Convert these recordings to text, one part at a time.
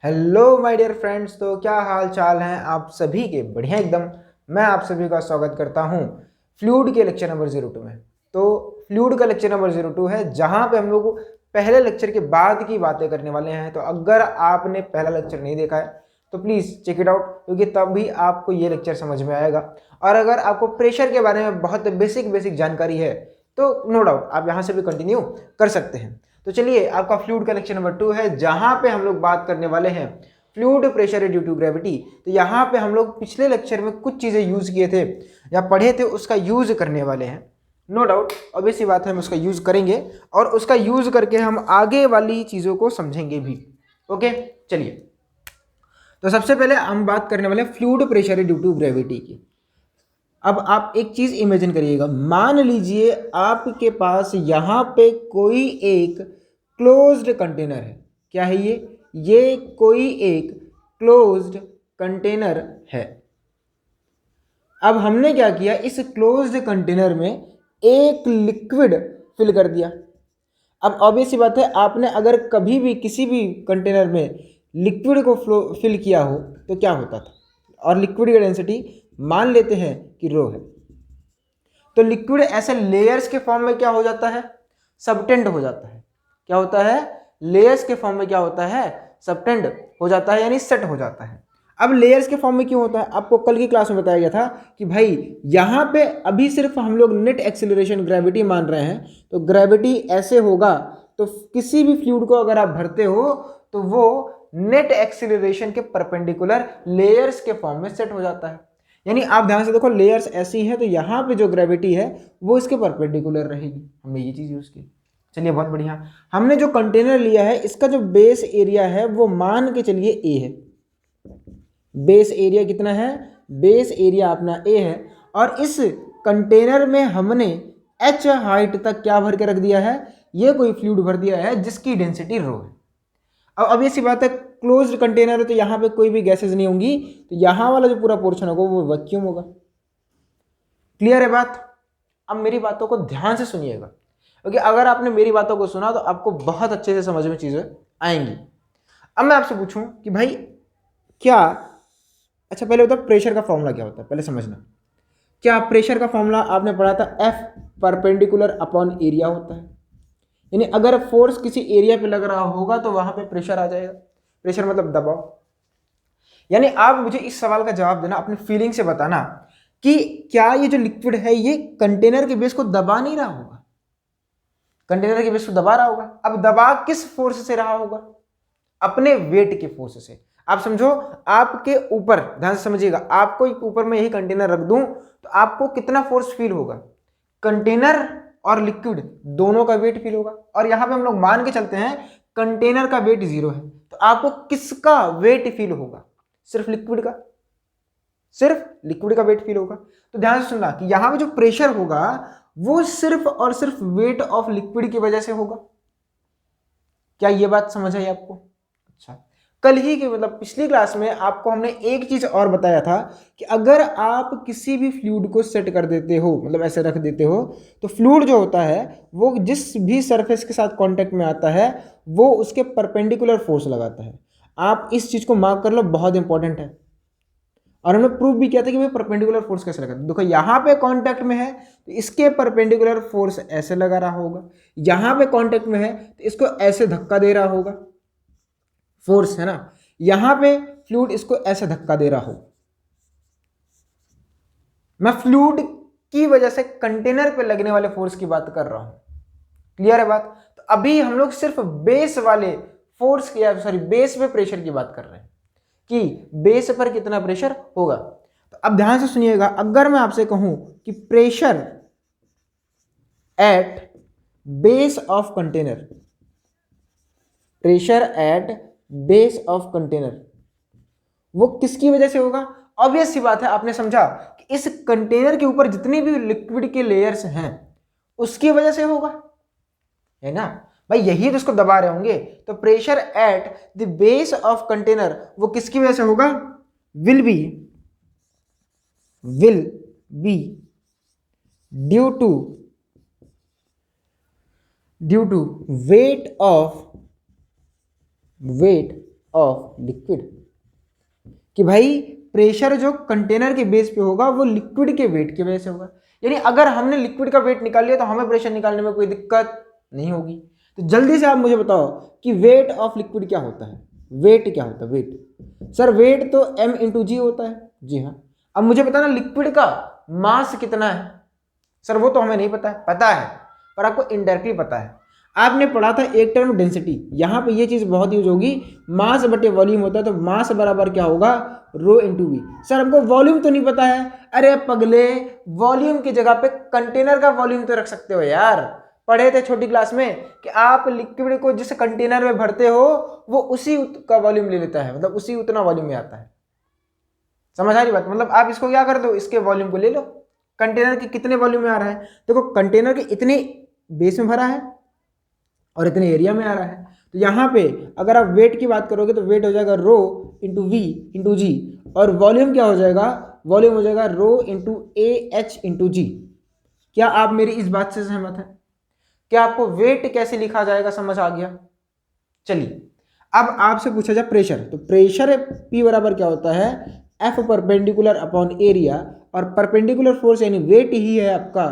Hello my dear friends. तो क्या हाल चाल हैं आप सभी के? बढ़िया एकदम। मैं आप सभी का स्वागत करता हूं फ्लूइड के लेक्चर नंबर 02 में। तो फ्लूइड का लेक्चर नंबर 02 है जहां पे हम लोग पहले लेक्चर के बाद की बातें करने वाले हैं। तो अगर आपने पहला लेक्चर नहीं देखा है तो प्लीज़ चेक इट आउट, क्योंकि तब भी आपको ये लेक्चर समझ में आएगा। और अगर आपको प्रेशर के बारे में बहुत बेसिक जानकारी है तो नो डाउट आप यहाँ से भी कंटिन्यू कर सकते हैं। तो चलिए, आपका फ्लूइड का लेक्चर नंबर 2 है जहां पे हम लोग बात करने वाले हैं fluid pressure due to gravity. तो यहाँ पे हम लोग पिछले लेक्चर में कुछ चीज़ें यूज़ किए थे या पढ़े थे, उसका यूज़ करने वाले हैं। नो डाउट ऑब्वियस सी बात है, हम उसका यूज़ करेंगे और उसका यूज़ करके हम आगे वाली चीज़ों को समझेंगे भी। ओके, चलिए। तो सबसे पहले हम बात करने वाले हैं fluid pressure due to gravity की। अब आप एक चीज इमेजिन करिएगा, मान लीजिए आपके पास यहां पे कोई एक क्लोज्ड कंटेनर है। क्या है ये कोई एक क्लोज्ड कंटेनर है। अब हमने क्या किया, इस क्लोज्ड कंटेनर में एक लिक्विड फिल कर दिया। अब ऑब्वियस सी बात है, आपने अगर कभी भी किसी भी कंटेनर में लिक्विड को फिल किया हो तो क्या होता था, और लिक्विड की डेंसिटी मान लेते हैं कि रो है। तो लिक्विड ऐसे लेयर्स के फॉर्म में क्या हो जाता है, सबटेंड हो जाता है। क्या होता है, लेयर्स के फॉर्म में क्या होता है, सबटेंड हो जाता है, यानी सेट हो जाता है। अब लेयर्स के फॉर्म में क्यों होता है, आपको कल की क्लास में बताया गया था कि भाई यहाँ पे अभी सिर्फ हम लोग नेट एक्सीलरेशन ग्रेविटी मान रहे हैं। तो ग्रेविटी ऐसे होगा, तो किसी भी फ्लूइड को अगर आप भरते हो तो वो नेट एक्सीलरेशन के परपेंडिकुलर लेयर्स के फॉर्म में सेट हो जाता है। यानी आप ध्यान से देखो, लेयर्स ऐसी है तो यहाँ पे जो ग्रेविटी है वो इसके परपेंडिकुलर रहेगी। हमने ये चीज़ यूज़ की। चलिए, बहुत बढ़िया। हमने जो कंटेनर लिया है इसका जो बेस एरिया है वो मान के चलिए ए है। बेस एरिया कितना है, बेस एरिया अपना ए है। और इस कंटेनर में हमने एच हाइट तक क्या भर के रख दिया है, ये कोई फ्लूइड भर दिया है जिसकी डेंसिटी रो है। अब ये सी बात है, क्लोज्ड कंटेनर है तो यहाँ पे कोई भी गैसेज नहीं होंगी, तो यहाँ वाला जो पूरा पोर्शन होगा वो वैक्यूम होगा। क्लियर है बात? अब मेरी बातों को ध्यान से सुनिएगा, क्योंकि अगर आपने मेरी बातों को सुना तो आपको बहुत अच्छे से समझ में चीजें आएंगी। अब मैं आपसे पूछूं कि भाई क्या, अच्छा पहले बताओ प्रेशर का फॉर्मूला क्या होता है, पहले समझना। क्या प्रेशर का फॉर्मूला आपने पढ़ा था, एफ परपेंडिकुलर अपॉन एरिया होता है। यानी अगर फोर्स किसी एरिया पे लग रहा होगा तो वहां पे प्रेशर आ जाएगा। प्रेशर मतलब दबाव। यानी आप मुझे इस सवाल का जवाब देना, अपनी फीलिंग से बताना कि क्या ये जो लिक्विड है ये कंटेनर के बेस को दबा नहीं रहा होगा, कंटेनर के बेस को दबा रहा होगा। अब दबा किस फोर्स से रहा होगा, अपने वेट के फोर्स से। आप समझो, आपके ऊपर ध्यान से समझिएगा, आपको ऊपर में यही कंटेनर रख दूं तो आपको कितना फोर्स फील होगा, कंटेनर और लिक्विड दोनों का वेट फील होगा। और यहां पे हम लोग मान के चलते हैं कंटेनर का वेट 0 है, तो आपको किसका वेट फील होगा, सिर्फ लिक्विड का, सिर्फ लिक्विड का वेट फील होगा। तो ध्यान से सुनना कि यहां पे जो प्रेशर होगा वो सिर्फ और सिर्फ वेट ऑफ लिक्विड की वजह से होगा। क्या ये बात समझ आई आपको? अच्छा, कल ही के मतलब पिछली क्लास में आपको हमने एक चीज और बताया था कि अगर आप किसी भी फ्लूइड को सेट कर देते हो, मतलब ऐसे रख देते हो, तो फ्लूइड जो होता है वो जिस भी सरफेस के साथ कांटेक्ट में आता है वो उसके परपेंडिकुलर फोर्स लगाता है। आप इस चीज को मार्क कर लो, बहुत इंपॉर्टेंट है। और हमने प्रूव भी किया था कि भाई परपेंडिकुलर फोर्स कैसे लगाता है। देखो यहाँ पे कांटेक्ट में है तो इसके परपेंडिकुलर फोर्स ऐसे लगा रहा होगा, यहाँ पे कांटेक्ट में है तो इसको ऐसे धक्का दे रहा होगा, फोर्स है ना। यहां पे फ्लूइड इसको ऐसे धक्का दे रहा हो। मैं फ्लूइड की वजह से कंटेनर पे लगने वाले फोर्स की बात कर रहा हूं। क्लियर है बात? तो अभी हम लोग सिर्फ बेस वाले फोर्स की, सॉरी बेस पे प्रेशर की बात कर रहे हैं कि बेस पर कितना प्रेशर होगा। तो अब ध्यान से सुनिएगा, अगर मैं आपसे कहूं कि pressure at base of container, pressure at base of container वो किसकी वजह से होगा? ऑब्वियस सी बात है, आपने समझा कि इस कंटेनर के ऊपर जितनी भी लिक्विड के लेयर्स हैं उसकी वजह से होगा, है ना भाई, यही तो इसको दबा रहे होंगे। तो pressure at the base of container वो किसकी वजह से होगा, will be due to weight of liquid, कि भाई प्रेशर जो कंटेनर के बेस पे होगा वो लिक्विड के वेट की वजह से होगा। यानी अगर हमने लिक्विड का वेट निकाल लिया तो हमें प्रेशर निकालने में कोई दिक्कत नहीं होगी। तो जल्दी से आप मुझे बताओ कि वेट ऑफ लिक्विड क्या होता है, वेट क्या होता है, वेट। सर वेट तो m इंटू जी होता है। जी हाँ। अब मुझे बताना लिक्विड का मास कितना है। सर वो तो हमें नहीं पता है, पता है पर आपको इनडायरेक्टली पता है। आपने पढ़ा था एक टर्म डेंसिटी, यहाँ पे ये चीज़ बहुत यूज होगी, मास बटे वॉल्यूम होता है, तो मास बराबर क्या होगा, रो इंटू वी। सर हमको वॉल्यूम तो नहीं पता है। अरे पगले, वॉल्यूम की जगह पे कंटेनर का वॉल्यूम तो रख सकते हो यार। पढ़े थे छोटी क्लास में कि आप लिक्विड को जिस कंटेनर में भरते हो वो उसी का वॉल्यूम ले लेता है, मतलब उसी उतना वॉल्यूम में आता है। समझ आ रही बात? मतलब आप इसको क्या कर दो, इसके वॉल्यूम को ले लो, कंटेनर के कितने वॉल्यूम में आ रहा है। देखो कंटेनर के इतने बेस में भरा है और इतने एरिया में आ रहा है, तो यहाँ पे अगर आप वेट की बात करोगे तो वेट हो जाएगा rho into we into G, और वॉल्यूम क्या हो जाएगा, वॉल्यूम हो जाएगा rho into A H into जी। क्या आप मेरी इस बात से सहमत हैं? क्या आपको वेट कैसे लिखा जाएगा समझ आ गया? चलिए अब आपसे पूछा जाए प्रेशर, तो प्रेशर P बराबर क्या होता है, F परपेंडिकुलर अपॉन एरिया, और परपेंडिकुलर फोर्स यानी वेट ही है आपका,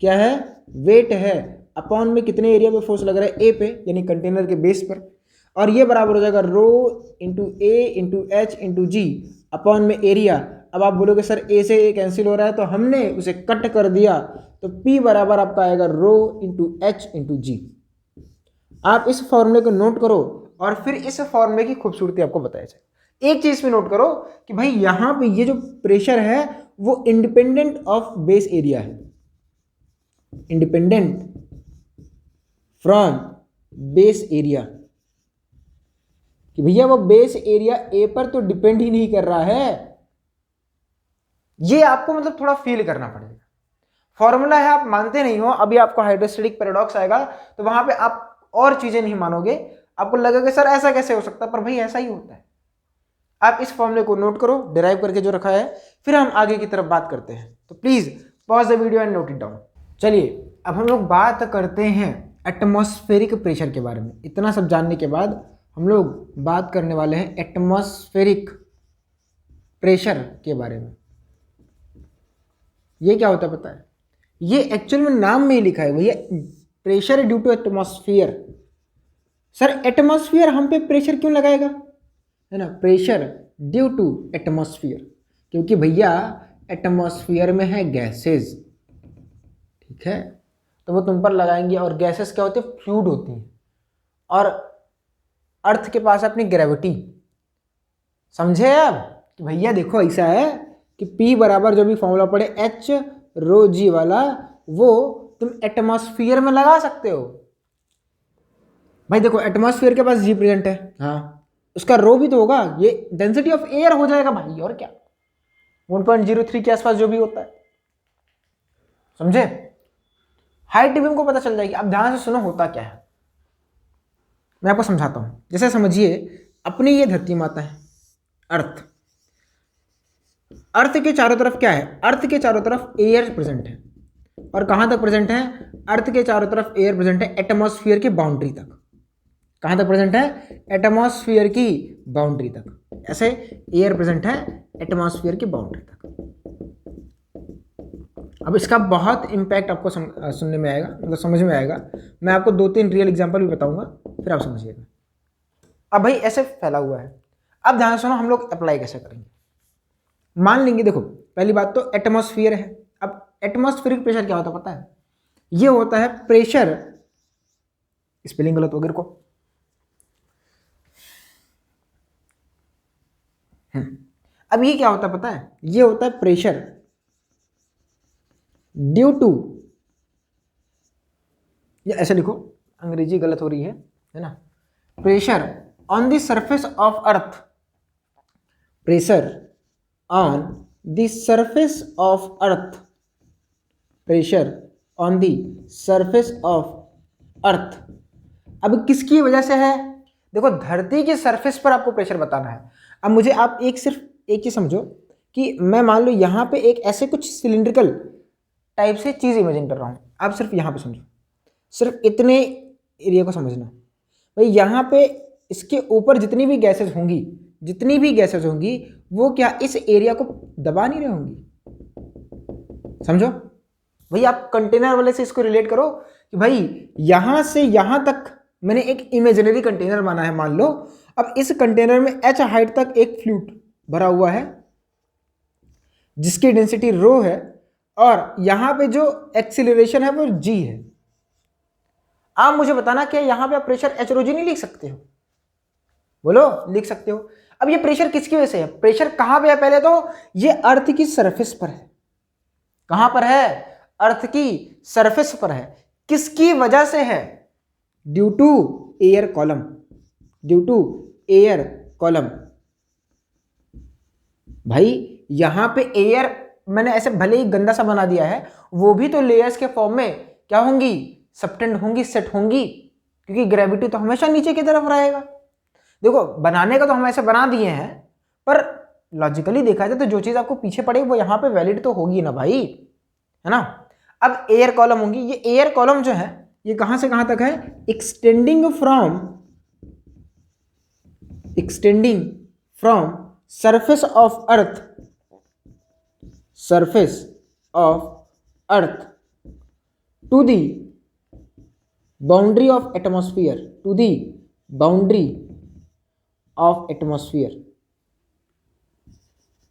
क्या है, वेट है, अपॉन में कितने एरिया पे फोर्स लग रहा है, ए पे, यानी कंटेनर के बेस पर, और ये बराबर हो जाएगा रो इंटू ए इंटू एच इंटू जी अपॉन में एरिया। अब आप बोलोगे सर ए से ए कैंसिल हो रहा है, तो हमने उसे कट कर दिया, तो P बराबर आपका आएगा rho into H into G. आप इस फॉर्मूले को नोट करो और फिर इस फॉर्मूले की खूबसूरती आपको बताया जाए। एक चीज भी नोट करो कि भाई यहां पे ये जो प्रेशर है वो इंडिपेंडेंट ऑफ बेस एरिया है, इंडिपेंडेंट फ्रॉम बेस एरिया, कि भैया वो बेस एरिया ए पर तो डिपेंड ही नहीं कर रहा है। ये आपको मतलब थोड़ा फील करना पड़ेगा। फॉर्मूला है, आप मानते नहीं हो, अभी आपको हाइड्रोस्टैटिक पैराडॉक्स आएगा तो वहां पे आप और चीजें नहीं मानोगे, आपको लगेगा सर ऐसा कैसे हो सकता है, पर भाई ऐसा ही होता है। आप इस फॉर्मूले को नोट करो, डिराइव करके जो रखा है, फिर हम आगे की तरफ बात करते हैं। तो please pause the video and note it down. चलिए अब हम लोग बात करते हैं एटमॉस्फेरिक प्रेशर के बारे में। इतना सब जानने के बाद हम लोग बात करने वाले हैं एटमॉस्फेरिक प्रेशर के बारे में। ये क्या होता है पता है? ये एक्चुअल में नाम में ही लिखा है भैया, pressure due to atmosphere. Sir atmosphere हम पे प्रेशर क्यों लगाएगा, है ना, प्रेशर ड्यू टू एटमॉस्फेयर, क्योंकि भैया एटमॉस्फेयर में है गैसेस, ठीक है, तो वो तुम पर लगाएंगे। और गैसेस क्या होती है, फ्लूइड होती हैं, और अर्थ के पास अपनी ग्रेविटी। समझे आप कि भैया देखो ऐसा है कि P बराबर जो भी फॉर्मूला पड़े H रो जी वाला, वो तुम एटमॉस्फेयर में लगा सकते हो। भाई देखो एटमॉस्फेयर के पास जी प्रेजेंट है, हाँ, उसका रो भी तो होगा, ये डेंसिटी ऑफ एयर हो जाएगा भाई, और क्या, 1.03 के आसपास जो भी होता है। समझे? हाइट भी हमको पता चल जाएगी। अब ध्यान से सुनो होता क्या है, मैं आपको समझाता हूं। जैसे समझिए अपनी ये धरती माता है अर्थ, अर्थ के चारों तरफ क्या है, अर्थ के चारों तरफ एयर प्रेजेंट है, और कहां तक प्रेजेंट है, अर्थ के चारों तरफ एयर प्रेजेंट है एटमॉस्फेयर की बाउंड्री तक। कहां तक प्रेजेंट है, एटमॉस्फेयर की बाउंड्री तक। ऐसे एयर प्रेजेंट है एटमॉस्फेयर की बाउंड्री तक। अब इसका बहुत इंपैक्ट आपको सुनने में आएगा, मतलब समझ में आएगा। मैं आपको 2-3 रियल एग्जांपल भी बताऊंगा, फिर आप समझिएगा। अब भाई ऐसे फैला हुआ है, अब ध्यान सुनो हम लोग अप्लाई कैसे करेंगे। मान लेंगे, देखो पहली बात तो एटमॉस्फेयर है। अब एटमॉस्फेरिक प्रेशर क्या होता है पता है, ये होता है प्रेशर, स्पेलिंग गलत हो गया को, अब ये क्या होता है पता है, ये होता है प्रेशर ड्यू टू, ये ऐसे लिखो, अंग्रेजी गलत हो रही है ना, pressure on the surface of earth, pressure on the surface of earth, pressure on the surface of अर्थ। अब किसकी वजह से है, देखो धरती के सरफेस पर आपको प्रेशर बताना है। अब मुझे आप सिर्फ एक चीज समझो कि मैं मान लो यहाँ पे एक ऐसे कुछ सिलिंड्रिकल टाइप से चीज इमेजिन कर रहा हूँ, आप सिर्फ यहाँ पे समझो, सिर्फ इतने एरिया को समझना। भाई यहाँ पे इसके ऊपर जितनी भी गैसेज होंगी वो क्या इस एरिया को दबा नहीं रही होंगी। समझो भाई, आप कंटेनर वाले से इसको रिलेट करो कि भाई यहां से यहां तक मैंने एक इमेजिनरी कंटेनर माना है, मान लो। अब इस कंटेनर में h हाइट तक एक फ्लूइड भरा हुआ है जिसकी डेंसिटी रो है, और यहां पे जो एक्सीलरेशन है वो g है। आप मुझे बताना क्या यहां पे आप प्रेशर h rho g नहीं लिख सकते हो? बोलो, लिख सकते हो। अब ये प्रेशर किसकी वजह से है? प्रेशर कहां पे है? पहले तो ये अर्थ की सरफेस पर है। कहां पर है? अर्थ की सरफेस पर है। किसकी वजह से है? Due to air column, due to air column. भाई यहां पे एयर मैंने ऐसे भले ही गंदा सा बना दिया है, वो भी तो लेयर्स के फॉर्म में क्या होंगी? सबटेंड होंगी, सेट होंगी, क्योंकि ग्रेविटी तो हमेशा नीचे की तरफ रहेगा। देखो, बनाने का तो हम ऐसे बना दिए हैं, पर लॉजिकली देखा जाए तो जो चीज आपको पीछे पड़ेगी वो यहां पे वैलिड तो होगी ना भाई, है ना। अब एयर कॉलम होंगी। ये एयर कॉलम जो है ये कहां से कहां तक है? Extending from surface of earth, to the boundary of atmosphere,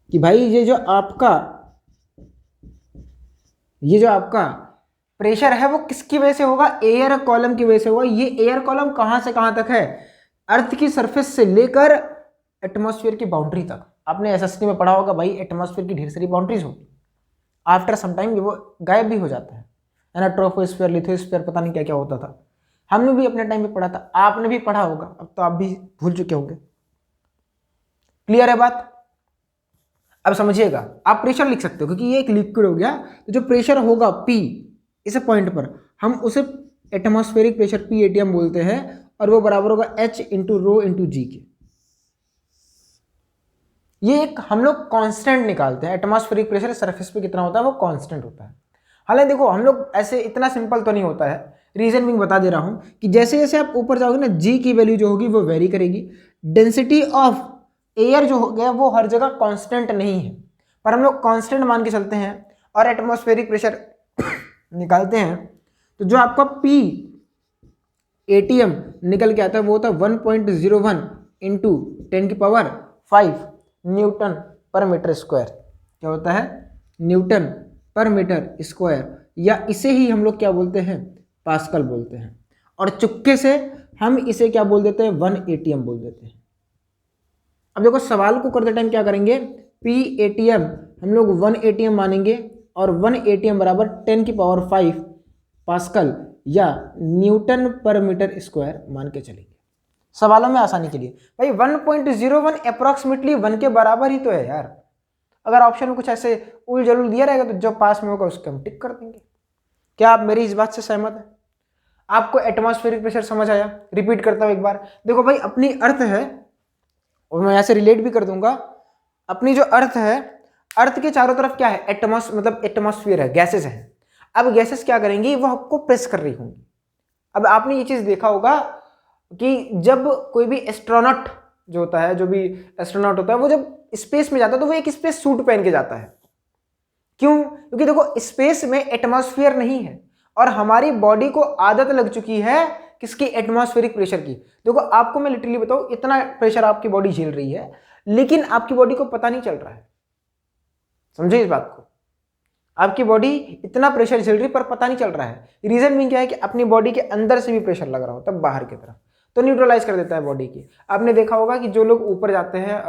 कि भाई ये जो आपका प्रेशर है वो किसकी वजह से होगा? एयर कॉलम की वजह से होगा। ये एयर कॉलम कहां से कहां तक है? अर्थ की सरफेस से लेकर एटमॉस्फेयर की बाउंड्री तक। आपने एसएसटी में पढ़ा होगा भाई, एटमॉस्फेयर की ढेर सारी बाउंड्रीज होती, आफ्टर सम टाइम वो गायब भी हो जाता है ना। ट्रोपोस्फीयर, लिथोस्फीयर, पता नहीं क्या क्या होता था। हमने भी अपने टाइम पे पढ़ा था, आपने भी पढ़ा होगा, अब तो आप भी भूल चुके होंगे। क्लियर है बात? अब समझिएगा, आप प्रेशर लिख सकते हो क्योंकि ये एक लिक्विड हो गया, तो जो प्रेशर होगा P इस पॉइंट पर, हम उसे एटमॉस्फेरिक प्रेशर P ATM बोलते हैं, और वो बराबर होगा H इंटू रो इंटू जी के। ये एक हम लोग कांस्टेंट निकालते हैं। एटमॉस्फेरिक प्रेशर सरफेस पे कितना होता है वो कांस्टेंट होता है। हालांकि देखो, हम लोग ऐसे इतना सिंपल तो नहीं होता है, रीजन मैं बता दे रहा हूं कि जैसे जैसे आप ऊपर जाओगे ना, जी की वैल्यू जो होगी वो वेरी करेगी। डेंसिटी ऑफ एयर जो हो गया वो हर जगह कांस्टेंट नहीं है, पर हम लोग कांस्टेंट मान के चलते हैं और एटमॉस्फेरिक प्रेशर निकालते हैं। तो जो आपका P ATM निकल के आता है वो होता है 1.01 इंटू 10⁵ न्यूटन पर मीटर स्क्वायर। क्या होता है? न्यूटन पर मीटर स्क्वायर, या इसे ही हम लोग क्या बोलते हैं? पास्कल बोलते हैं। और चुपके से हम इसे क्या बोल देते हैं? 1 ATM बोल देते हैं। अब देखो, सवाल को करते टाइम क्या करेंगे? P ATM हम लोग 1 ATM मानेंगे, और 1 ATM बराबर 10⁵ पास्कल या न्यूटन पर मीटर स्क्वायर मान के चलेंगे सवालों में आसानी के लिए। भाई 1.01 अप्रॉक्सीमेटली 1 के बराबर ही तो है यार। अगर ऑप्शन में कुछ ऐसे उल जलूल दिया रहेगा तो जो पास में होगा उसको हम टिक कर देंगे। क्या आप मेरी इस बात से सहमत हैं? आपको एटमॉस्फेरिक प्रेशर समझ आया? रिपीट करता हूं एक बार। देखो भाई, अपनी अर्थ है, और मैं ऐसे रिलेट भी कर दूंगा, अपनी जो अर्थ है, अर्थ के चारों तरफ क्या है? एटमॉस्फेयर है, गैसेस है। अब गैसेस क्या करेंगी? वो आपको प्रेस कर रही होंगी। अब आपने ये चीज देखा होगा कि जब कोई भी एस्ट्रोनॉट जो होता है, वो जब स्पेस में जाता है तो वो एक स्पेस सूट पहन के जाता है। क्यों? क्योंकि देखो, स्पेस में एटमॉस्फेयर नहीं है, और हमारी बॉडी को आदत लग चुकी है किसकी? एटमॉस्फेरिक प्रेशर की। देखो, आपको मैं लिटरली बताऊं, इतना प्रेशर आपकी बॉडी झेल रही है, लेकिन आपकी बॉडी को पता नहीं चल रहा है। समझे इस बात को? आपकी बॉडी इतना प्रेशर झेल रही है पर पता नहीं चल रहा है। रीजन भी क्या है कि अपनी बॉडी के अंदर से भी प्रेशर लग रहा होता है बाहर की तरफ, तो न्यूट्रलाइज कर देता है बॉडी की। आपने देखा होगा कि जो लोग ऊपर जाते हैं,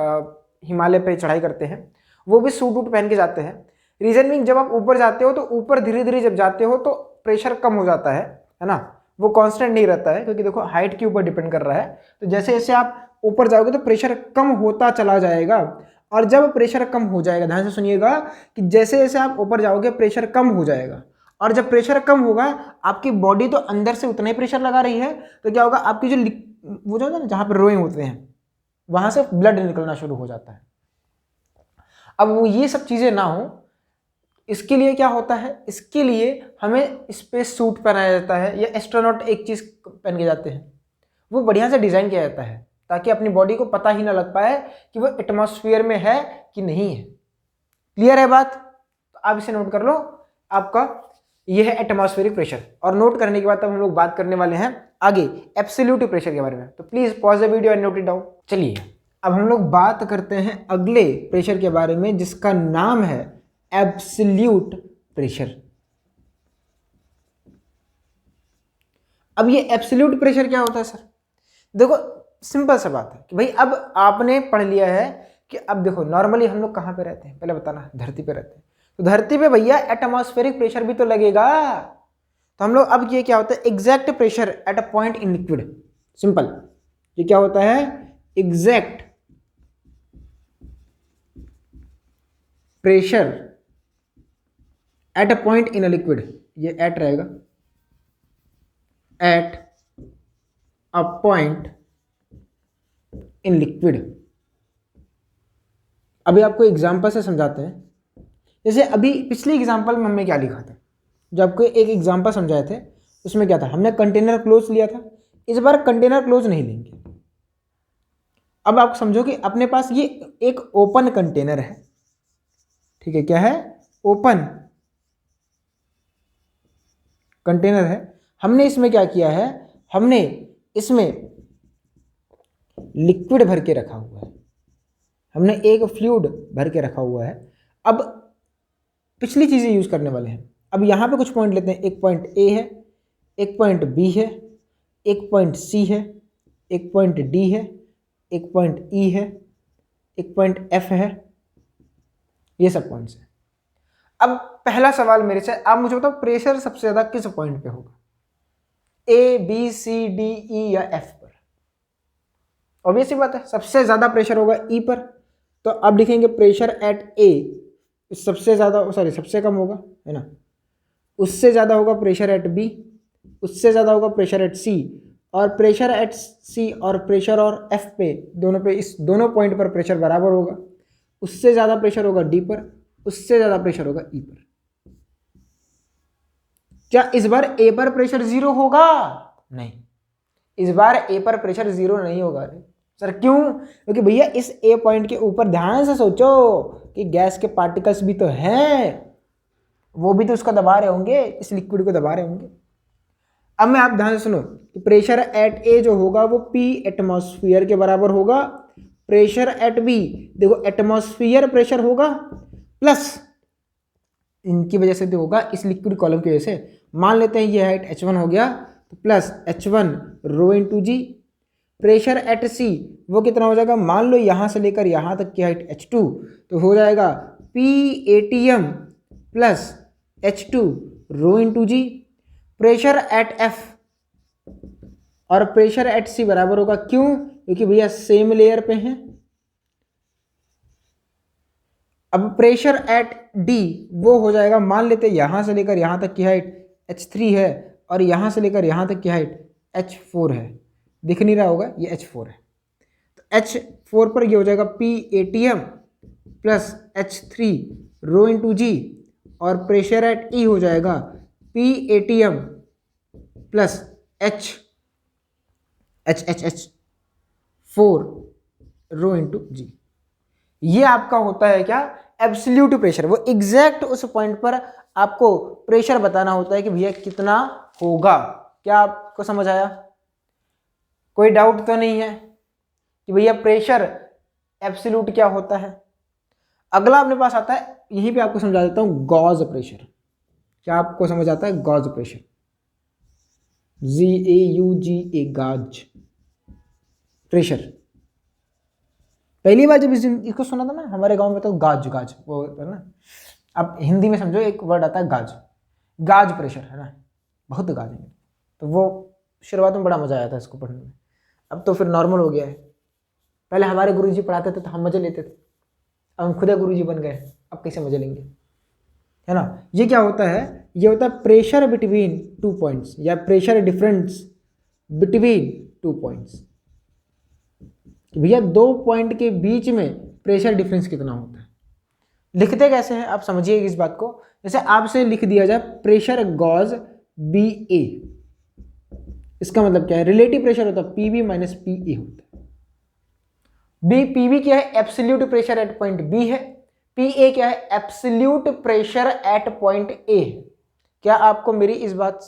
हिमालय पे चढ़ाई करते हैं, वो भी सूट वूट पहन के जाते हैं। रीजन भी, जब आप ऊपर जाते हो तो ऊपर धीरे धीरे जब जाते हो तो प्रेशर कम हो जाता है ना। वो कांस्टेंट नहीं रहता है, क्योंकि देखो हाइट के ऊपर डिपेंड कर रहा है। तो जैसे जैसे आप ऊपर जाओगे तो प्रेशर कम होता चला जाएगा, और जब प्रेशर कम हो जाएगा, ध्यान से सुनिएगा, कि जैसे जैसे आप ऊपर जाओगे प्रेशर कम हो जाएगा, और जब प्रेशर कम होगा, आपकी बॉडी तो अंदर से उतना ही प्रेशर लगा रही है, तो क्या होगा? आपकी जो वो जो है ना, जहाँ पर रोए होते हैं, वहां से ब्लड निकलना शुरू हो जाता है। अब वो ये सब चीजें ना हो, इसके लिए क्या होता है? इसके लिए हमें स्पेस सूट पहनाया जाता है, या एस्ट्रोनॉट एक चीज पहन के जाते हैं, वो बढ़िया से डिजाइन किया जाता है ताकि अपनी बॉडी को पता ही ना लग पाए कि वो एटमॉस्फेयर में है कि नहीं है। क्लियर है बात? तो आप इसे नोट कर लो, आपका ये है एटमॉस्फेरिक प्रेशर। और नोट करने के बाद तब हम लोग बात करने वाले हैं आगे एब्सोल्यूट प्रेशर के बारे में। तो please pause the video and note it down. चलिए अब हम लोग बात करते हैं अगले प्रेशर के बारे में, जिसका नाम है एब्सोल्यूट प्रेशर। अब ये एब्सोल्यूट प्रेशर क्या होता है सर? देखो सिंपल सा बात है कि भाई अब आपने पढ़ लिया है कि अब देखो नॉर्मली हम लोग कहाँ पे रहते हैं, पहले बताना। धरती पे रहते हैं, तो धरती पे भैया एटमॉस्फेरिक प्रेशर भी तो लगेगा। तो हम लोग अब ये क्या होता है, exact pressure at a point in liquid. Simple, ये क्या होता है, exact pressure at a point in a liquid. ये एट रहेगा, at a point in liquid. अभी आपको एग्जांपल से समझाते हैं। जैसे अभी पिछले एग्जांपल में हमने क्या लिखा था, जो आपको एक एग्जांपल समझाए थे उसमें क्या था, हमने कंटेनर क्लोज लिया था। इस बार कंटेनर क्लोज नहीं लेंगे। अब आप समझो कि अपने पास ये एक ओपन कंटेनर है, ठीक है, क्या है, ओपन कंटेनर है। हमने इसमें क्या किया है, हमने इसमें लिक्विड भर के रखा हुआ है, हमने एक फ्लूइड भर के रखा हुआ है। अब पिछली चीजें यूज करने वाले हैं। अब यहां पे कुछ पॉइंट लेते हैं, एक पॉइंट ए है, एक पॉइंट बी है, एक पॉइंट सी है, एक पॉइंट डी है, एक पॉइंट ई है, एक पॉइंट एफ है, ये सब पॉइंट्स है। अब पहला सवाल मेरे से, आप मुझे बताओ प्रेशर सबसे ज्यादा किस पॉइंट पे होगा, A B C D E या एफ पर? ऑब्वियस ही बात है, सबसे ज्यादा प्रेशर होगा ई पर। तो अब लिखेंगे प्रेशर एट ए सबसे ज्यादा, सॉरी सबसे कम होगा, है ना। उससे ज्यादा होगा प्रेशर एट बी, उससे ज्यादा होगा प्रेशर एट सी, और प्रेशर एट सी और प्रेशर और एफ पे, दोनों पे, इस दोनों पॉइंट पर प्रेशर बराबर होगा। उससे ज्यादा प्रेशर होगा डी पर, उससे ज्यादा प्रेशर होगा ई पर। क्या इस बार ए पर प्रेशर जीरो होगा? नहीं, इस बार ए पर प्रेशर जीरो नहीं होगा। सर क्यों? क्योंकि भैया इस ए पॉइंट के ऊपर ध्यान से सोचो कि गैस के पार्टिकल्स भी तो हैं, वो भी तो उसका दबा रहे होंगे, इस लिक्विड को दबा रहे होंगे। अब मैं आप ध्यान से सुनो कि प्रेशर एट ए जो होगा वो पी एटमॉस्फेयर के बराबर होगा। प्रेशर एट बी, देखो एटमॉस्फेयर प्रेशर होगा प्लस इनकी वजह से तो होगा, इस लिक्विड कॉलम की वजह से। मान लेते हैं ये हाइट h1 हो गया, तो plus h1 rho into G. Pressure at C वो कितना हो जाएगा, मान लो यहाँ से लेकर यहाँ तक की हाइट h2, तो हो जाएगा PATM plus H2 rho into G. Pressure at F और प्रेशर एट सी बराबर होगा, क्यों? क्योंकि भैया सेम लेयर पे हैं। अब प्रेशर एट D वो हो जाएगा, मान लेते यहाँ से लेकर यहाँ तक की हाइट H3 है और यहाँ से लेकर यहाँ तक की हाइट H4 है। दिख नहीं रहा होगा, ये H4 है। तो H4 पर ये हो जाएगा PATM प्लस H3 रो इंटू जी, और प्रेशर एट E हो जाएगा PATM प्लस H4 रो इंटू जी। ये आपका होता है क्या, एब्सोल्यूट प्रेशर। वो एग्जैक्ट उस पॉइंट पर आपको प्रेशर बताना होता है कि भैया कितना होगा। क्या आपको समझ आया? कोई डाउट तो नहीं है कि भैया प्रेशर एब्सोल्यूट क्या होता है? अगला अपने पास आता है, यहीं पे आपको समझा देता हूं, गॉज प्रेशर। क्या आपको समझ आता है? गॉज प्रेशर, GAUGA, गाज प्रेशर। पहली बार जब इसको सुना था ना हमारे गांव में, तो गाज गाज वो है ना। अब हिंदी में समझो एक वर्ड आता है गाज, गाज प्रेशर, है ना, बहुत गाज है। तो वो शुरुआत में बड़ा मजा आया था इसको पढ़ने में, अब तो फिर नॉर्मल हो गया है। पहले हमारे गुरुजी पढ़ाते थे तो हम मजे लेते थे, अब हम खुद गुरुजी बन गए, अब कैसे मजे लेंगे, है ना। ये क्या होता है, ये होता है प्रेशर बिटवीन टू पॉइंट्स या pressure difference between two points. भैया दो पॉइंट के बीच में प्रेशर डिफरेंस कितना होता है। लिखते कैसे हैं आप समझिए इस बात को। जैसे आपसे लिख दिया जाए प्रेशर गॉज BA, इसका मतलब क्या है, रिलेटिव प्रेशर होता है PB माइनस PA होता है। बी पीवी क्या है, absolute pressure at point B है। पीए क्या है, absolute pressure at point A है। क्या आपको मेरी इस बात,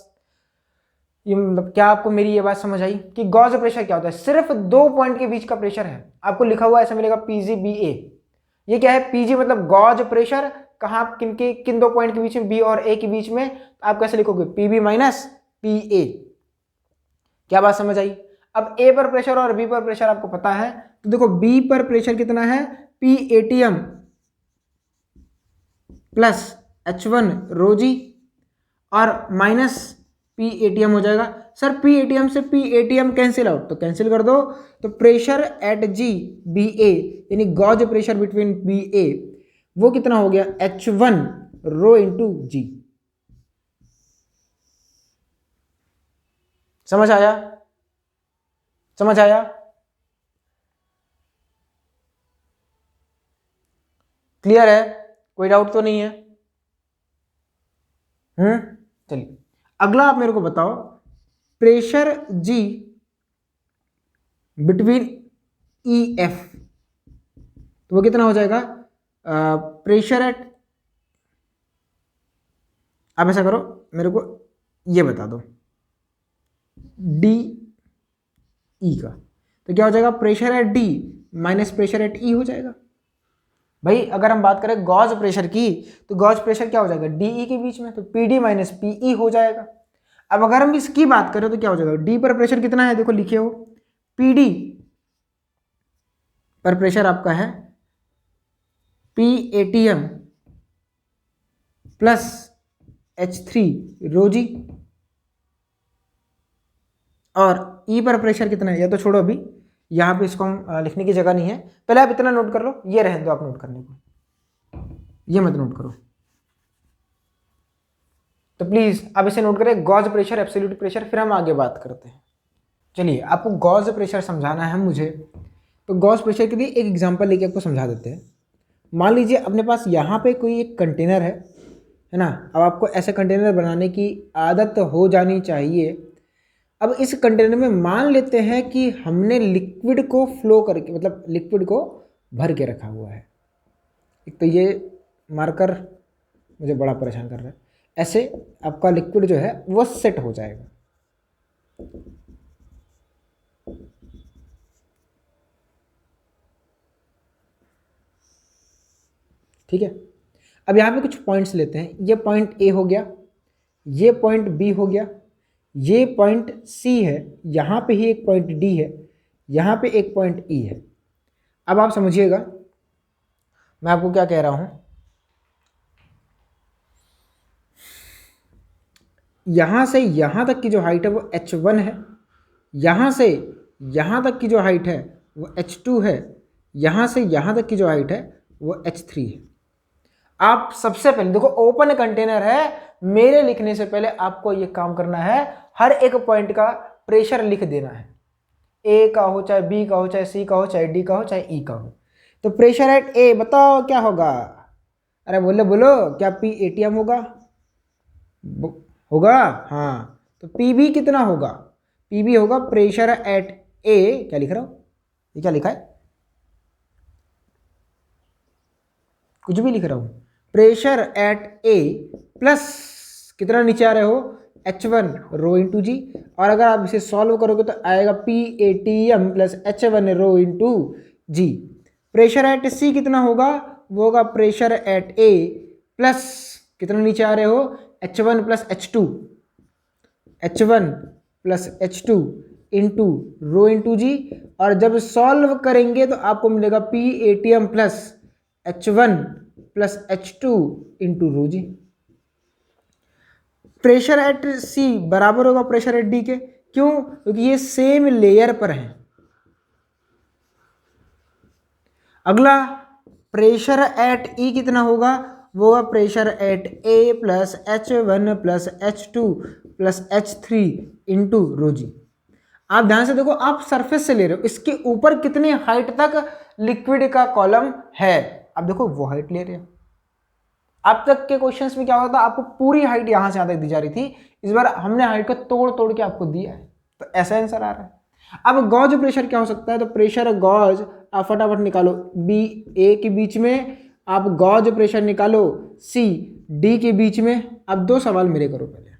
ये मतलब क्या आपको मेरी ये बात समझ आई कि गॉज प्रेशर क्या होता है? सिर्फ दो पॉइंट के बीच का प्रेशर है। आपको लिखा हुआ ऐसा मिलेगा पीजी बी ए। ये क्या है, पीजी मतलब गॉज प्रेशर, कहाँ किन दो पॉइंट के बीच में, बी और ए के बीच में। तो आप कैसे लिखोगे, पीबी माइनस पी ए। क्या बात समझ आई? अब ए पर प्रेशर और बी पर प्रेशर आपको पता है, तो देखो बी पर प्रेशर कितना है, पी एटीएम प्लस H1 रो जी और माइनस पी एटीएम हो जाएगा। सर पी एटीएम से पी एटीएम कैंसिल आउट, तो कैंसिल कर दो। तो प्रेशर एट जी बी ए यानी गॉज प्रेशर बिटवीन बी ए वो कितना हो गया, H1 रो इंटू जी। समझ आया? समझ आया? क्लियर है? कोई डाउट तो नहीं है? चलिए अगला आप मेरे को बताओ, प्रेशर जी बिटवीन ई एफ, तो वो कितना हो जाएगा, प्रेशर एट, आप ऐसा करो मेरे को ये बता दो डी ई का, तो क्या हो जाएगा, pressure at D minus pressure at E हो जाएगा। भाई अगर हम बात करें गॉज प्रेशर की, तो गॉज प्रेशर क्या हो जाएगा, डीई के बीच में, तो पीडी माइनस पीई हो जाएगा। अब अगर हम इसकी बात करें तो क्या हो जाएगा, डी पर प्रेशर कितना है, देखो लिखे हो, पीडी पर प्रेशर आपका है पी एटीएम प्लस H3 रो जी, और ई पर प्रेशर कितना है, या तो छोड़ो अभी यहाँ पे इसको हम लिखने की जगह नहीं है, पहले आप इतना नोट कर लो, ये रहने दो आप नोट करने को, ये मत नोट करो। तो प्लीज अब इसे नोट करें, गॉज प्रेशर एब्सोल्यूट प्रेशर, फिर हम आगे बात करते हैं। चलिए आपको गॉज प्रेशर समझाना है मुझे, तो गॉज प्रेशर के लिए एक एग्जांपल लेके आपको समझा देते हैं। मान लीजिए अपने पास यहाँ पे कोई एक कंटेनर है ना। अब आपको ऐसे कंटेनर बनाने की आदत हो जानी चाहिए। अब इस कंटेनर में मान लेते हैं कि हमने लिक्विड को फ्लो करके, मतलब लिक्विड को भर के रखा हुआ है। एक तो ये मार्कर मुझे बड़ा परेशान कर रहा है। ऐसे आपका लिक्विड जो है वो सेट हो जाएगा। ठीक है, अब यहाँ पे कुछ पॉइंट्स लेते हैं। ये पॉइंट ए हो गया, ये पॉइंट बी हो गया, ये पॉइंट सी है, यहाँ पे ही एक पॉइंट डी है, यहाँ पे एक पॉइंट ई है। अब आप समझिएगा मैं आपको क्या कह रहा हूँ। यहाँ से यहाँ तक की जो हाइट है वो H1 है, यहाँ से यहाँ तक की जो हाइट है वो H2 है, यहाँ से यहाँ तक की जो हाइट है वो H3 है। आप सबसे पहले देखो ओपन कंटेनर है, मेरे लिखने से पहले आपको ये काम करना है, हर एक पॉइंट का प्रेशर लिख देना है। ए का हो, चाहे बी का हो, चाहे सी का हो, चाहे डी का हो, चाहे ई का हो। तो प्रेशर एट ए बताओ क्या होगा, अरे बोलो बोलो, क्या पी एटीएम होगा? होगा, हाँ। तो पी बी कितना होगा, पी बी होगा प्रेशर एट ए, क्या लिख रहा हूँ, ये क्या लिखा है, कुछ भी लिख रहा हूँ, प्रेशर एट ए प्लस कितना नीचे आ रहे हो, H1 रो इंटू जी। और अगर आप इसे सॉल्व करोगे तो आएगा P A T M plus H1 rho into G. Pressure at C कितना होगा, वो होगा प्रेशर एट ए प्लस कितना नीचे आ रहे हो, H1 plus H2, H1 plus H2 into rho into G. और जब सॉल्व करेंगे तो आपको मिलेगा P A T M plus H1 plus H2 into rho G. Pressure at C बराबर होगा प्रेशर एट डी के, क्यों, क्योंकि ये सेम लेयर पर है। अगला प्रेशर एट ई कितना होगा, वो होगा pressure at A plus H1 plus H2 plus H3 into rho G. आप ध्यान से देखो, आप सरफेस से ले रहे हो, इसके ऊपर कितनी हाइट तक लिक्विड का कॉलम है, अब देखो वो हाइट ले रहे हो। अब तक के क्वेश्चंस में क्या होता था, आपको पूरी हाइट यहां से यहां तक दी जा रही थी, इस बार हमने हाइट को तोड़ तोड़ के आपको दिया है, तो ऐसा आंसर आ रहा है। अब गॉज प्रेशर क्या हो सकता है, तो प्रेशर गॉज आप फटाफट निकालो, बी ए के बीच में आप गॉज प्रेशर निकालो, सी डी के बीच में। अब 2 सवाल मेरे करो पहले,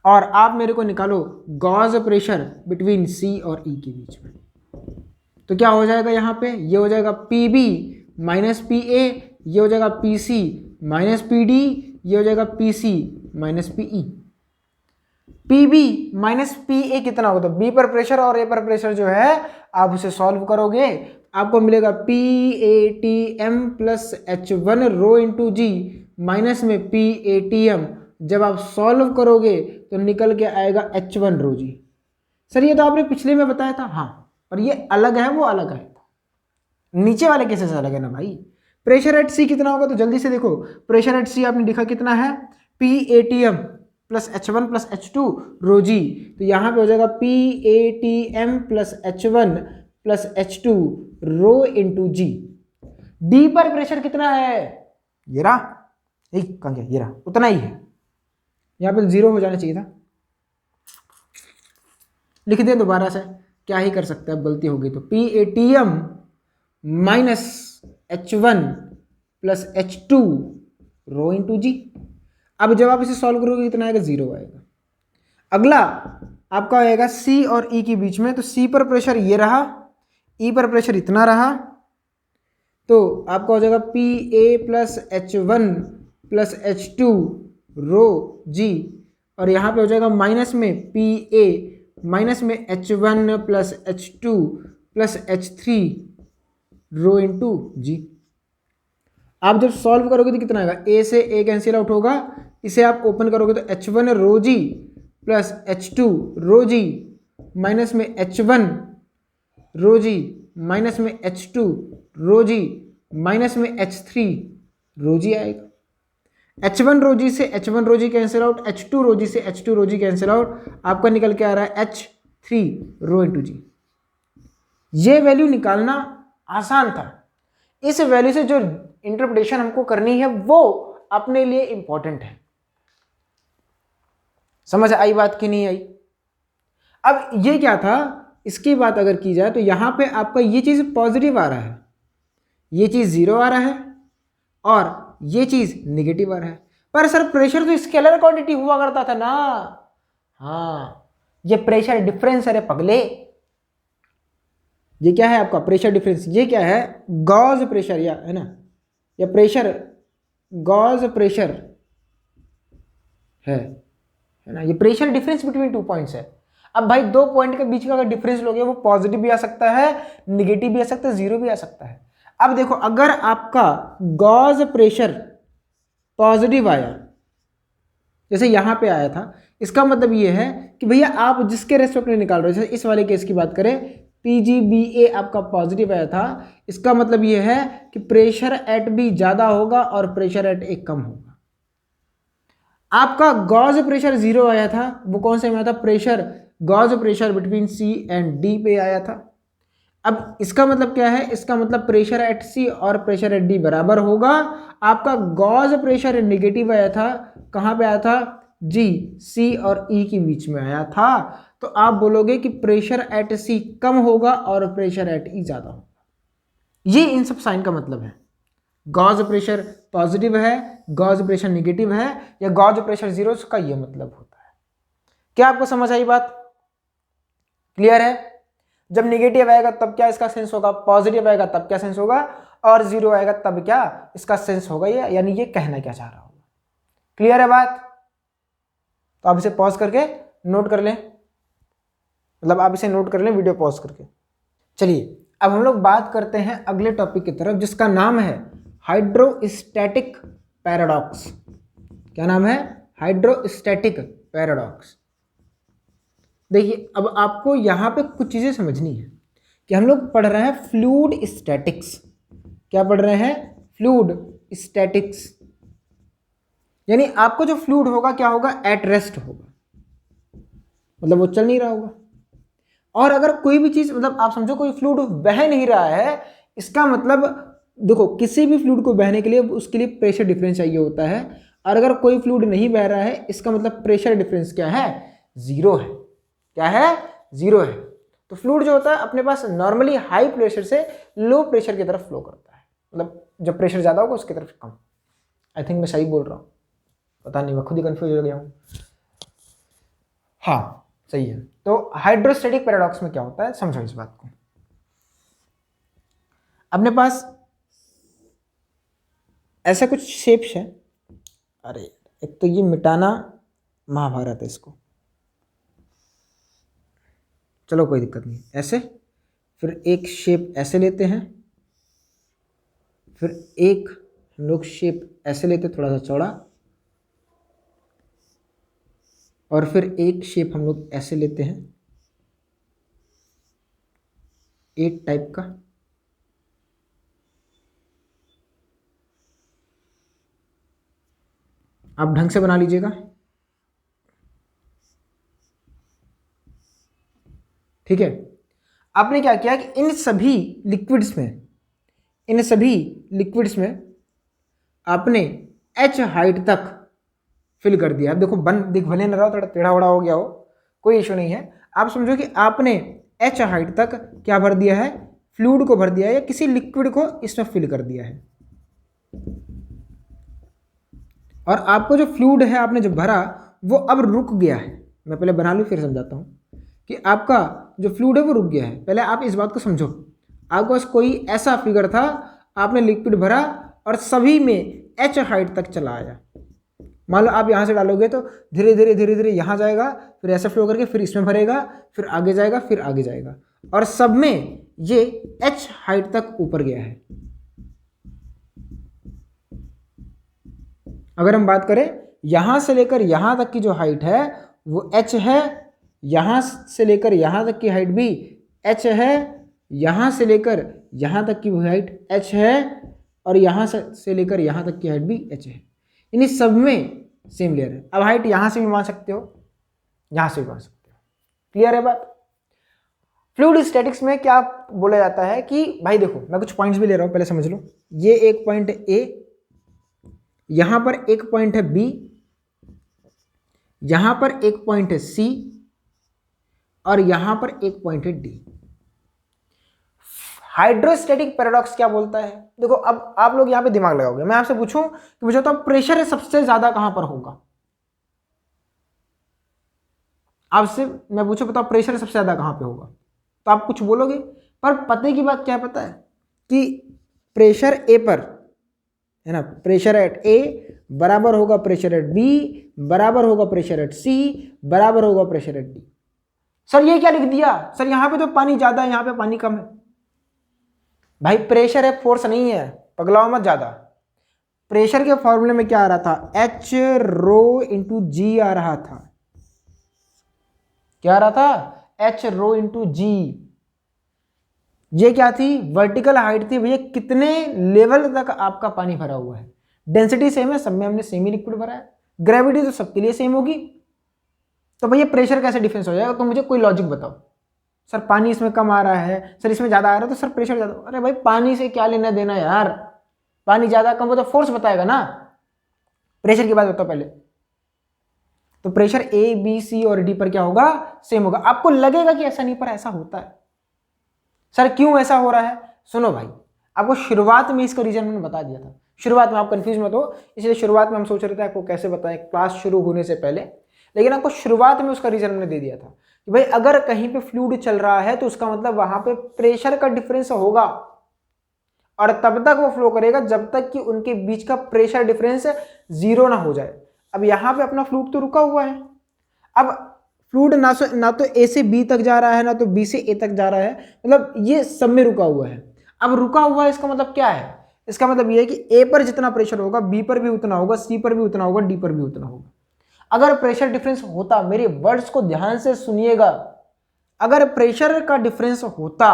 और आप मेरे को निकालो गॉज प्रेशर बिटवीन सी और ई के बीच में। तो क्या हो जाएगा यहाँ पे, ये हो जाएगा P B minus P A, ये हो जाएगा P C minus P D, ये हो जाएगा P C minus P E. P B minus P A कितना होगा, तो बी पर प्रेशर और ए पर प्रेशर जो है आप उसे सॉल्व करोगे, आपको मिलेगा P A T M plus H one rho into G minus में पी ए टी एम। जब आप सॉल्व करोगे तो निकल के आएगा H one rho G. Sir ये तो आपने पिछले में बताया था, हाँ, और ये अलग है, वो अलग है, नीचे वाले केसेस से अलग है ना भाई। प्रेशर एट सी कितना होगा, तो जल्दी से देखो, प्रेशर एट सी आपने लिखा कितना है, P A T M plus H one plus H two rho G. तो यहाँ पे हो जाएगा P A T M plus H one plus H two rho into G. D पर प्रेशर कितना है, ये रहा, कहाँ गया, ये रहा, उतना ही है, यहाँ पे 0 हो जाना चाहिए था। लिख दें दोबारा से, क्या ही कर सकते हैं, अब गलती हो गई तो P A T M minus H one plus H two rho into G. अब जब आप इसे सॉल्व करोगे कितना आएगा, 0 आएगा। अगला आपका आएगा सी और ई के बीच में, तो सी पर प्रेशर ये रहा, ई पर प्रेशर इतना रहा, तो आपका हो जाएगा P A plus H one plus H two rho G, और यहाँ पे हो जाएगा माइनस में पी ए माइनस में H one plus H two plus H three rho into G. आप जब सॉल्व करोगे तो कितना आएगा, ए से ए कैंसिल आउट होगा, इसे आप ओपन करोगे तो एच वन रो जी प्लस एच टू रो जी माइनस में एच वन रो जी माइनस में एच टू रो जी माइनस में एच थ्री रो जी आएगा। एच वन रो जी से एच वन रो जी cancel out, H two rho जी से एच टू रो जी cancel out, आपका निकल के आ रहा है H three rho into G. ये वैल्यू निकालना आसान था, इस वैल्यू से जो इंटरप्रिटेशन हमको करनी है वो अपने लिए इंपॉर्टेंट है। समझ आई बात कि नहीं आई? अब ये क्या था, इसकी बात अगर की जाए तो यहां पे आपका ये चीज पॉजिटिव आ रहा है, ये चीज 0 आ रहा है, और ये चीज निगेटिव आ रहा है। पर सर प्रेशर तो स्केलर क्वांटिटी हुआ करता था ना। हाँ, ये प्रेशर डिफरेंस है रे पगले। ये क्या है आपका प्रेशर डिफरेंस, ये क्या है गॉज प्रेशर, या है ना, या प्रेशर गॉज प्रेशर है ना, ये प्रेशर डिफरेंस बिटवीन 2 पॉइंट्स है। अब भाई 2 पॉइंट के बीच का अगर डिफरेंस लोगे वो पॉजिटिव भी आ सकता है, निगेटिव भी आ सकता है, 0 भी आ सकता है। अब देखो, अगर आपका गॉज प्रेशर पॉजिटिव आया, जैसे यहां पे आया था, इसका मतलब ये है कि भैया आप जिसके रेस्पेक्ट में निकाल रहे हो, जैसे इस वाले केस की बात करें, PGBA आपका पॉजिटिव आया था, इसका मतलब ये है कि प्रेशर एट बी ज्यादा होगा और प्रेशर एट ए कम होगा। आपका गॉज प्रेशर 0 आया था, वो कौन से में आया था, pressure gauge pressure between C and D पे आया था। अब इसका मतलब क्या है, इसका मतलब प्रेशर एट C और प्रेशर एट D बराबर होगा। आपका गॉज प्रेशर नेगेटिव आया था, कहाँ पे आया था, G, C और E के बीच में आया था, तो आप बोलोगे कि प्रेशर एट C कम होगा और प्रेशर एट E ज़्यादा होगा। ये इन सब साइन का मतलब है। गॉज प्रेशर पॉजिटिव है, गॉज प्रेशर नेगेटिव है, या गॉज प्रेशर 0 का ये मतलब होता है। क्या आपको समझ आई बात? क्लियर है? जब नेगेटिव आएगा तब क्या इसका सेंस होगा, पॉजिटिव आएगा तब क्या सेंस होगा, और 0 आएगा तब क्या इसका सेंस होगा, ये यानी ये कहना क्या चाह रहा होगा। क्लियर है बात? तो आप इसे पॉज करके नोट कर लें, मतलब आप इसे नोट कर लें वीडियो पॉज करके। चलिए अब हम लोग बात करते हैं अगले टॉपिक की तरफ, जिसका नाम है हाइड्रोस्टैटिक पैराडॉक्स। क्या नाम है? Hydrostatic paradox. देखिए, अब आपको यहाँ पे कुछ चीज़ें समझनी है कि हम लोग पढ़ रहे हैं फ्लूइड स्टैटिक्स। क्या पढ़ रहे हैं? Fluid statics. यानी आपको जो फ्लूइड होगा क्या होगा, एट रेस्ट होगा, मतलब वो चल नहीं रहा होगा। और अगर कोई भी चीज़, मतलब आप समझो कोई फ्लूइड बह नहीं रहा है, इसका मतलब देखो किसी भी फ्लूइड को बहने के लिए उसके लिए प्रेशर डिफरेंस चाहिए होता है, और अगर कोई फ्लूइड नहीं बह रहा है इसका मतलब प्रेशर डिफरेंस क्या है, 0 है। क्या है? 0 है। तो फ्लूइड जो होता है अपने पास नॉर्मली हाई प्रेशर से लो प्रेशर की तरफ फ्लो करता है, मतलब जब प्रेशर ज़्यादा होगा उसकी तरफ कम। आई थिंक मैं सही बोल रहा हूँ, पता नहीं, मैं खुद ही कंफ्यूज हो गया हूँ। हाँ सही है। तो हाइड्रोस्टैटिक पैराडॉक्स में क्या होता है, समझो इस बात को। अपने पास ऐसा कुछ शेप्स है, अरे एक तो ये मिटाना महाभारत है इसको, चलो कोई दिक्कत नहीं, ऐसे, फिर एक शेप ऐसे लेते हैं, फिर एक हम लोग शेप ऐसे लेते थोड़ा सा चौड़ा, और फिर एक शेप हम लोग ऐसे लेते हैं, एक टाइप का, आप ढंग से बना लीजिएगा, ठीक है। आपने क्या किया कि इन सभी लिक्विड्स में आपने h हाइट तक फिल कर दिया। अब देखो दिख भले न रहा हो, थोड़ा टेढ़ा वड़ा हो गया हो, कोई इशू नहीं है। आप समझो कि आपने h हाइट तक क्या भर दिया है, फ्लूइड को भर दिया है, या किसी लिक्विड को इसमें फिल कर दिया है। और आपको जो फ्लूइड है आपने जो भरा वो अब रुक गया है। मैं पहले बना लूँ फिर समझाता हूँ कि आपका जो फ्लूइड है वो रुक गया है। पहले आप इस बात को समझो, आपके पास कोई ऐसा फिगर था, आपने लिक्विड भरा और सभी में h हाइट तक चला आया। मान लो आप यहाँ से डालोगे तो धीरे धीरे यहाँ जाएगा, फिर ऐसे फ्लो करके फिर इसमें भरेगा, फिर आगे जाएगा, फिर आगे जाएगा, और सब में ये h हाइट तक ऊपर गया है। अगर हम बात करें यहाँ से लेकर यहाँ तक की जो हाइट है वो h है, यहाँ से लेकर यहाँ तक की हाइट भी h है, यहाँ से लेकर यहाँ तक की हाइट h है, और यहाँ से लेकर यहाँ तक की हाइट भी h है। इन सब में सेम लेयर है। अब हाइट यहाँ से भी मान सकते हो, यहाँ से भी मान सकते हो। क्लियर है बात। फ्लूइड स्टैटिक्स में क्या बोला जाता है कि भाई देखो, मैं कुछ पॉइंट्स भी ले रहा हूँ, पहले समझ लो। ये एक पॉइंट है A, यहाँ पर एक पॉइंट है B, यहाँ पर एक पॉइंट है C, और यहाँ पर एक पॉइंट है D। हाइड्रोस्टैटिक पैराडॉक्स क्या बोलता है, देखो अब आप लोग यहाँ पे दिमाग लगाओगे। मैं आपसे पूछूं कि मुझे तो प्रेशर सबसे ज्यादा कहां पर होगा, आपसे मैं पूछूं बताओ प्रेशर सबसे ज्यादा कहां पे होगा, तो आप कुछ बोलोगे, पर पते की बात क्या पता है कि प्रेशर ए पर है ना, प्रेशर एट ए बराबर होगा प्रेशर एट बी, बराबर होगा प्रेशर एट सी, बराबर होगा प्रेशर एट डी। सर ये क्या लिख दिया, सर यहाँ पे तो पानी ज्यादा है, यहाँ पे पानी कम है। भाई प्रेशर है, फोर्स नहीं है, पगलाओ मत ज्यादा। प्रेशर के फॉर्मूले में क्या आ रहा था, एच रो इंटू जी आ रहा था। क्या आ रहा था, एच रो इंटू जी। ये क्या थी, वर्टिकल हाइट थी भैया, कितने लेवल तक आपका पानी भरा हुआ है। डेंसिटी सेम है, सब में हमने सेम ही लिक्विड भरा है, ग्रेविटी तो सबके लिए सेम होगी, तो भैया प्रेशर कैसे डिफरेंस हो जाएगा। तो मुझे कोई लॉजिक बताओ, सर पानी इसमें कम आ रहा है, सर इसमें ज़्यादा आ रहा है, तो सर प्रेशर ज़्यादा। अरे भाई पानी से क्या लेना देना यार, पानी ज़्यादा कम हो तो फोर्स बताएगा ना, प्रेशर की बात बताओ पहले। तो प्रेशर ए बी सी और डी पर क्या होगा, सेम होगा। आपको लगेगा कि ऐसा नहीं, पर ऐसा होता है। सर क्यों ऐसा हो रहा है, सुनो भाई, आपको शुरुआत में इसका रीजन मैंने बता दिया था। शुरुआत में आप कंफ्यूज मत हो, इसलिए शुरुआत में हम सोच रहे थे आपको कैसे बताएं क्लास शुरू होने से पहले, लेकिन आपको शुरुआत में उसका रीजन मैंने दे दिया था कि भाई अगर कहीं पे फ्लूइड चल रहा है तो उसका मतलब वहां पे प्रेशर का डिफरेंस होगा, और तब तक वो फ्लो करेगा जब तक कि उनके बीच का प्रेशर डिफरेंस जीरो ना हो जाए। अब यहाँ पे अपना फ्लूइड तो रुका हुआ है, अब फ्लूइड ना तो ए से बी तक जा रहा है, ना तो बी से ए तक जा रहा है, मतलब ये सब में रुका हुआ है। अब रुका हुआ है इसका मतलब क्या है, इसका मतलब ये है कि ए पर जितना प्रेशर होगा बी पर भी उतना होगा, सी पर भी उतना होगा, डी पर भी उतना होगा। अगर प्रेशर डिफरेंस होता, मेरे वर्ड्स को ध्यान से सुनिएगा, अगर प्रेशर का डिफरेंस होता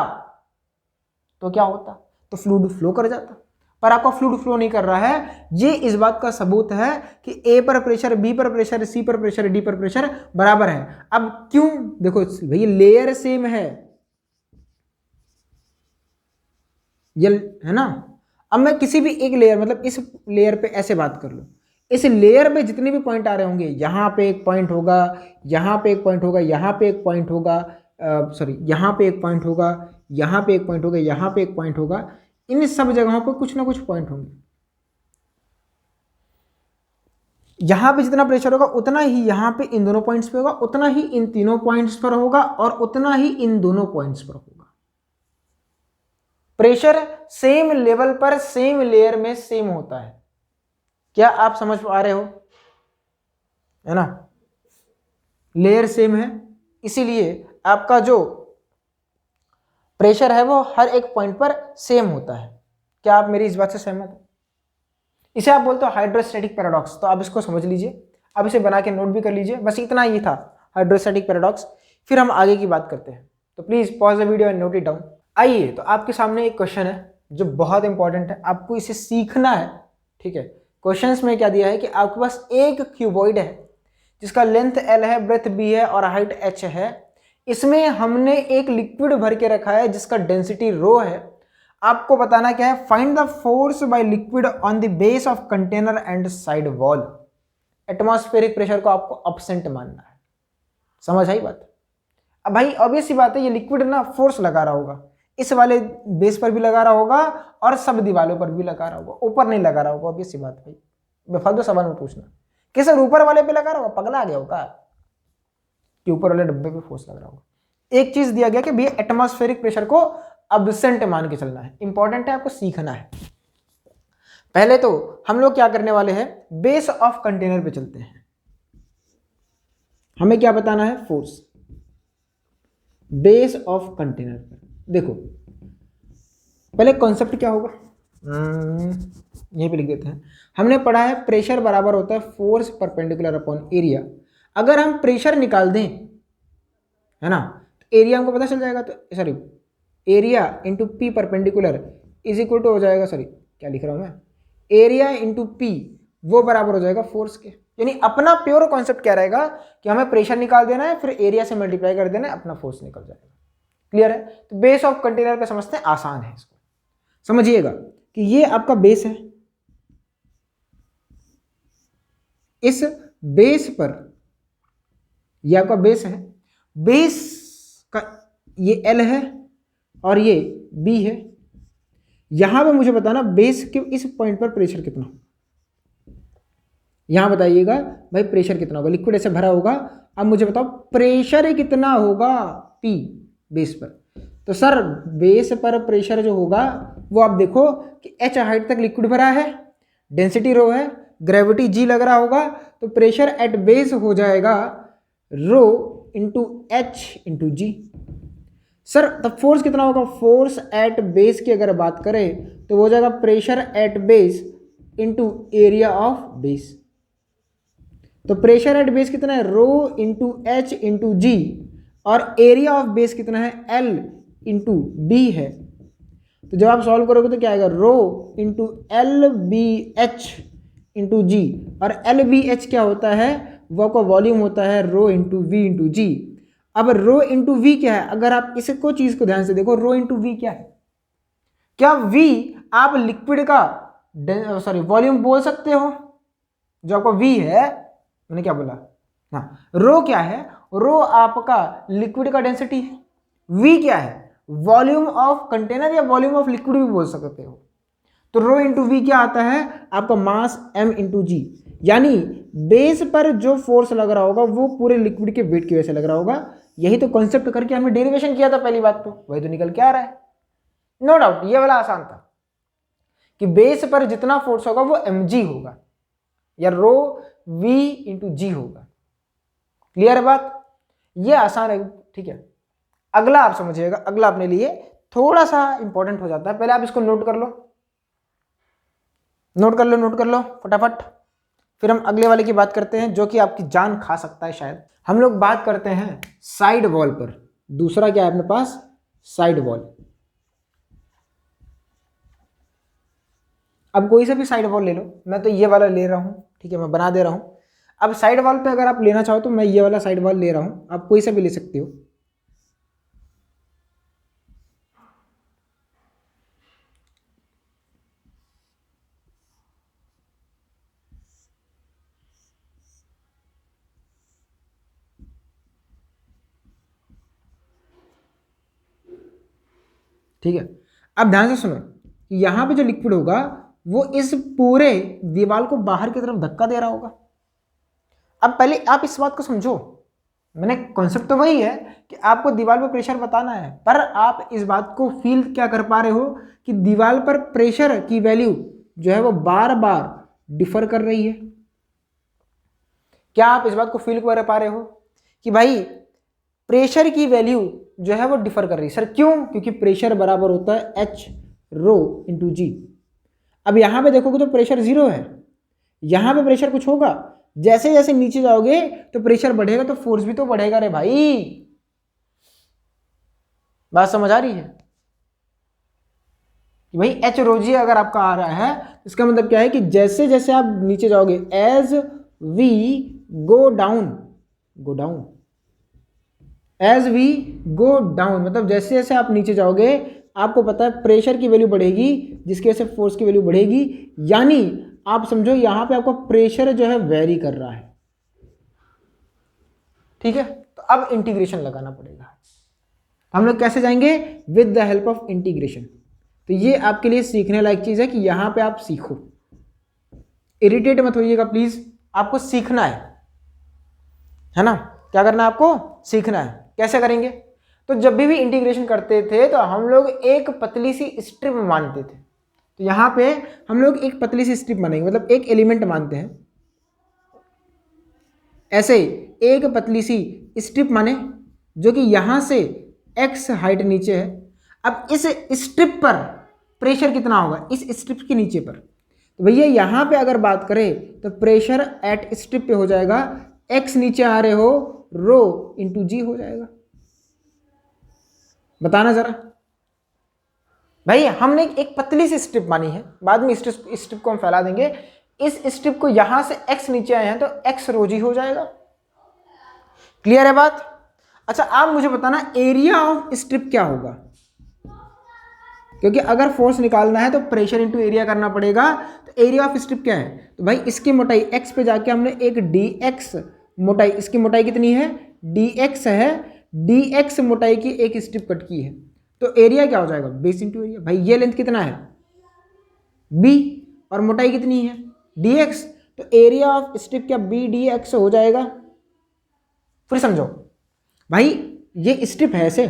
तो क्या होता, तो फ्लूइड फ्लो कर जाता, पर आपका फ्लूइड फ्लो नहीं कर रहा है। ये इस बात का सबूत है कि ए पर प्रेशर, बी पर प्रेशर, सी पर प्रेशर, डी पर प्रेशर बराबर है। अब क्यों, देखो भैया लेयर सेम है, ये है ना। अब मैं किसी भी एक लेयर, मतलब इस लेयर पे ऐसे बात कर लूं, इस लेयर पे जितने भी पॉइंट आ रहे होंगे, यहाँ पे एक पॉइंट होगा, यहाँ पे एक पॉइंट होगा, यहाँ पे एक पॉइंट होगा, सॉरी यहाँ पे एक पॉइंट होगा, यहाँ पे एक पॉइंट होगा, यहाँ पे एक पॉइंट होगा, इन सब जगहों पर कुछ ना कुछ पॉइंट होंगे। यहाँ पे जितना प्रेशर होगा उतना ही यहाँ पे इन दोनों पॉइंट्स पे होगा, उतना ही इन तीनों पॉइंट्स पर होगा, और उतना ही इन दोनों पॉइंट्स पर होगा। प्रेशर सेम लेवल पर सेम लेयर में सेम होता है। क्या आप समझ पा रहे हो? है ना, लेयर सेम है, इसीलिए आपका जो प्रेशर है वो हर एक पॉइंट पर सेम होता है। क्या आप मेरी इस बात से सहमत हो? इसे आप बोलते हो हाइड्रोस्टैटिक पैराडॉक्स। तो आप इसको समझ लीजिए, आप इसे बना के नोट भी कर लीजिए। बस इतना ही था हाइड्रोस्टैटिक पैराडॉक्स। फिर हम आगे की बात करते हैं, तो please pause the video and note it down. आइए, तो आपके सामने एक क्वेश्चन है जो बहुत इंपॉर्टेंट है, आपको इसे सीखना है। ठीक है, क्वेश्चंस में क्या दिया है कि आपके पास एक क्यूबॉइड है जिसका लेंथ L है, ब्रेथ B है और हाइट h है। इसमें हमने एक लिक्विड भर के रखा है जिसका डेंसिटी रो है। आपको बताना क्या है, find the force by liquid on the base of container and side wall. Atmospheric pressure को आपको अपसेंट मानना है। समझ आई बात? अब भाई ऑब्वियस सी बात है, ये लिक्विड ना फोर्स लगा रहा होगा, इस वाले बेस पर भी लगा रहा होगा और सब दीवारों पर भी लगा रहा होगा, ऊपर नहीं लगा रहा होगा। ऑब्वियस सी बात भाई, बेफालतू सवाल मत पूछना। किस ऊपर वाले पे लगा रहा होगा, पगला आ गया होगा कि ऊपर वाले डब्बे पे फोर्स लग रहा होगा। एक चीज दिया गया कि भैया एटमॉस्फेरिक प्रेशर को अब्सेंट मान के चलना है। इंपॉर्टेंट है, आपको सीखना है। पहले तो हम लोग क्या करने वाले हैं, बेस ऑफ कंटेनर पे चलते हैं। हमें क्या बताना है, फोर्स बेस ऑफ कंटेनर पर। देखो पहले कॉन्सेप्ट क्या होगा, यहीं पे लिख देते हैं। हमने पढ़ा है प्रेशर बराबर होता है फोर्स परपेंडिकुलर अपॉन एरिया। अगर हम प्रेशर निकाल दें, है ना, तो एरिया हमको पता चल जाएगा। तो sorry, area into P perpendicular is equal to हो जाएगा, सॉरी क्या लिख रहा हूं मैं, एरिया इंटू पी वो बराबर हो जाएगा फोर्स के। यानी अपना प्योर कॉन्सेप्ट क्या रहेगा कि हमें प्रेशर निकाल देना है, फिर एरिया से मल्टीप्लाई कर देना है, अपना फोर्स निकल जाएगा। क्लियर है? तो बेस ऑफ कंटेनर पे समझते हैं, आसान है। इसको समझिएगा कि ये आपका बेस है, इस बेस पर, ये आपका बेस है, बेस का ये L है और ये B है। यहां पे मुझे बताना बेस के इस पॉइंट पर प्रेशर कितना, यहां बताइएगा भाई प्रेशर कितना होगा। लिक्विड ऐसे भरा होगा, अब मुझे बताओ प्रेशर कितना होगा P बेस पर। तो सर बेस पर प्रेशर जो होगा वो आप देखो कि h हाइट तक लिक्विड भरा है, डेंसिटी रो है, ग्रेविटी g लग रहा होगा, तो प्रेशर एट बेस हो जाएगा रो इंटू एच इंटू जी। सर तब फोर्स कितना होगा, फोर्स एट बेस की अगर बात करें तो हो जाएगा pressure eight base into area of base. तो प्रेशर एट बेस कितना है, rho into H into G, और एरिया ऑफ बेस कितना है, एल इंटू बी है। तो जब आप सॉल्व करोगे तो क्या आएगा, rho into L B H into G, और एल बी एच क्या होता है, वो आपका वॉल्यूम होता है rho into we into G. अब रो इंटू वी क्या है, अगर आप इसको चीज को ध्यान से देखो, रो इंटू वी क्या है, क्या वी आप लिक्विड का सॉरी वॉल्यूम बोल सकते हो, जो आपका वी है, मैंने क्या बोला, हाँ रो क्या है, रो आपका लिक्विड का डेंसिटी है, वी क्या है, वॉल्यूम ऑफ कंटेनर या वॉल्यूम ऑफ लिक्विड भी बोल सकते हो। तो रो इंटू वी क्या आता है, आपका मास m इंटू जी। यानी बेस पर जो फोर्स लग रहा होगा वो पूरे लिक्विड के वेट की वजह से लग रहा होगा। यही तो कॉन्सेप्ट करके हमने डेरिवेशन किया था पहली बात, तो वही तो निकल के आ रहा है। नो डाउट ये वाला आसान था कि बेस पर जितना फोर्स होगा वो mg होगा या रो v इंटू जी होगा। क्लियर है बात, ये आसान है। ठीक है, अगला आप समझिएगा, अगला अपने लिए थोड़ा सा इंपॉर्टेंट हो जाता है। पहले आप इसको नोट कर लो, नोट कर लो, नोट कर लो फटाफट, फिर हम अगले वाले की बात करते हैं जो कि आपकी जान खा सकता है शायद। हम लोग बात करते हैं साइड वॉल पर। दूसरा क्या है अपने पास, साइड वॉल। अब कोई सा भी साइड वॉल ले लो, मैं तो ये वाला ले रहा हूं, ठीक है मैं बना दे रहा हूं। अब साइड वॉल पे अगर आप लेना चाहो तो मैं ये वाला साइड वॉल ले रहा हूं, आप कोई सा भी ले सकते हो। ठीक है, अब ध्यान से सुनो कि यहाँ पे जो लिक्विड होगा वो इस पूरे दीवार को बाहर की तरफ धक्का दे रहा होगा। अब पहले आप इस बात को समझो, मैंने कॉन्सेप्ट तो वही है कि आपको दीवार पर प्रेशर बताना है, पर आप इस बात को फील क्या कर पा रहे हो कि दीवार पर प्रेशर की वैल्यू जो है वो बार बार डिफर कर रही है। क्या आप इस बात को फील कर पा रहे हो कि भाई प्रेशर की वैल्यू जो है वो डिफर कर रही है? सर क्यों? क्योंकि प्रेशर बराबर होता है H रो इंटू जी। अब यहां पे देखोगे तो प्रेशर 0 है, यहां पे प्रेशर कुछ होगा, जैसे जैसे नीचे जाओगे तो प्रेशर बढ़ेगा तो फोर्स भी तो बढ़ेगा रे भाई। बात समझ आ रही है कि भाई H रो जी अगर आपका आ रहा है, इसका मतलब क्या है कि जैसे जैसे आप नीचे जाओगे, as we go down, as we go down मतलब जैसे जैसे आप नीचे जाओगे आपको पता है प्रेशर की वैल्यू बढ़ेगी, जिसकी वजह से फोर्स की वैल्यू बढ़ेगी। यानी आप समझो यहां पे आपका प्रेशर जो है वेरी कर रहा है। ठीक है, तो अब इंटीग्रेशन लगाना पड़ेगा। हम लोग कैसे जाएंगे? With the help of integration. तो ये आपके लिए सीखने लायक चीज है कि यहां पे आप सीखो, इरिटेट मत होइएगा प्लीज, आपको सीखना है ना। क्या करना है आपको? सीखना है। कैसे करेंगे? तो जब भी इंटीग्रेशन करते थे तो हम लोग एक पतली सी स्ट्रिप मानते थे। तो यहां पे हम लोग एक पतली सी स्ट्रिप मानेंगे, मतलब एक एलिमेंट मानते हैं। ऐसे एक पतली सी स्ट्रिप माने जो कि यहां से x हाइट नीचे है। अब इस स्ट्रिप पर प्रेशर कितना होगा? इस स्ट्रिप के नीचे पर। तो भैया यहां पे अगर बात करें तो प्रेशर एट स्ट्रिप पे हो जाएगा, x नीचे आ रहे हो रो इंटू जी हो जाएगा। बताना जरा भाई, हमने एक पतली सी स्ट्रिप मानी है, बाद में इस स्ट्रिप को हम फैला देंगे। इस स्ट्रिप को यहां से x नीचे आए हैं तो x रो जी हो जाएगा। क्लियर है बात? अच्छा आप मुझे बताना एरिया ऑफ स्ट्रिप क्या होगा, क्योंकि अगर फोर्स निकालना है तो प्रेशर इंटू एरिया करना पड़ेगा। तो एरिया ऑफ स्ट्रिप क्या है? तो भाई इसकी मोटाई x पे जाके हमने एक dx मोटाई, इसकी मोटाई कितनी है? dx है, dx मोटाई की एक स्ट्रिप कट की है, तो एरिया क्या हो जाएगा? Base into area. भाई ये लेंथ कितना है? b, और मोटाई कितनी है? dx, तो एरिया ऑफ स्ट्रिप क्या b dx हो जाएगा। फिर समझो भाई, ये स्ट्रिप है, ऐसे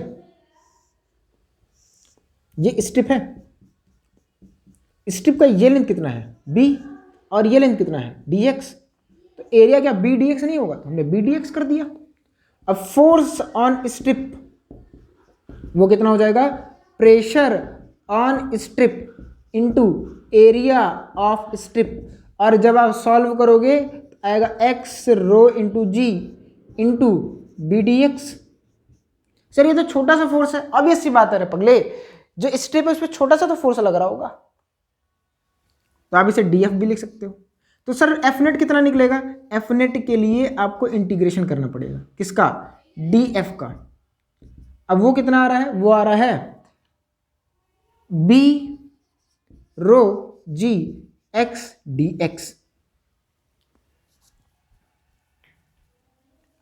ये स्ट्रिप है, स्ट्रिप का ये लेंथ कितना है? b, और ये लेंथ कितना है? dx। तो एरिया क्या b dx नहीं होगा? तो हमने b dx कर दिया। अब फोर्स ऑन स्ट्रिप वो कितना हो जाएगा? Pressure on strip into area of strip. और जब आप सॉल्व करोगे तो आएगा x rho into G into B D X. Sir ये तो छोटा सा फोर्स है। अब ऐसी बात है रे पगले, जो स्ट्रिप है उस पर छोटा सा तो फोर्स लग रहा होगा, तो आप इसे df भी लिख सकते हो। तो सर एफ नेट कितना निकलेगा? एफ नेट के लिए आपको इंटीग्रेशन करना पड़ेगा। किसका? df का। अब वो कितना आ रहा है? वो आ रहा है b रो जी x dx।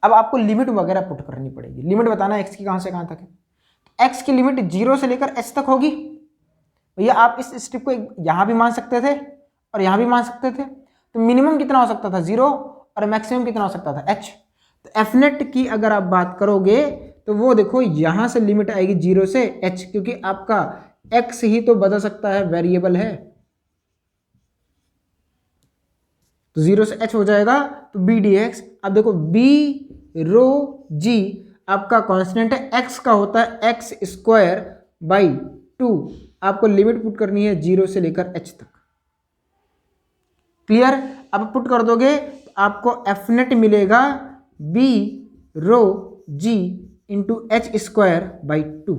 अब आपको लिमिट वगैरह पुट करनी पड़ेगी। लिमिट बताना x की कहां से कहां तक है। x की लिमिट 0 से लेकर h तक होगी। भैया आप इस स्ट्रिप को यहां भी मान सकते थे और यहां भी मान सकते थे, तो मिनिमम कितना हो सकता था? 0, और मैक्सिमम कितना हो सकता था? h। तो एफ नेट की अगर आप बात करोगे तो वो देखो यहां से लिमिट आएगी 0 से h, क्योंकि आपका x ही तो बदल सकता है, वेरिएबल है। तो 0 से h हो जाएगा, तो b dx। अब देखो b रो g आपका कांस्टेंट है, x का होता है x स्क्वायर बाई 2। आपको लिमिट पुट करनी है 0 से लेकर h तक। क्लियर? अब पुट कर दोगे तो आपको एफ नेट मिलेगा b rho g into H square by 2।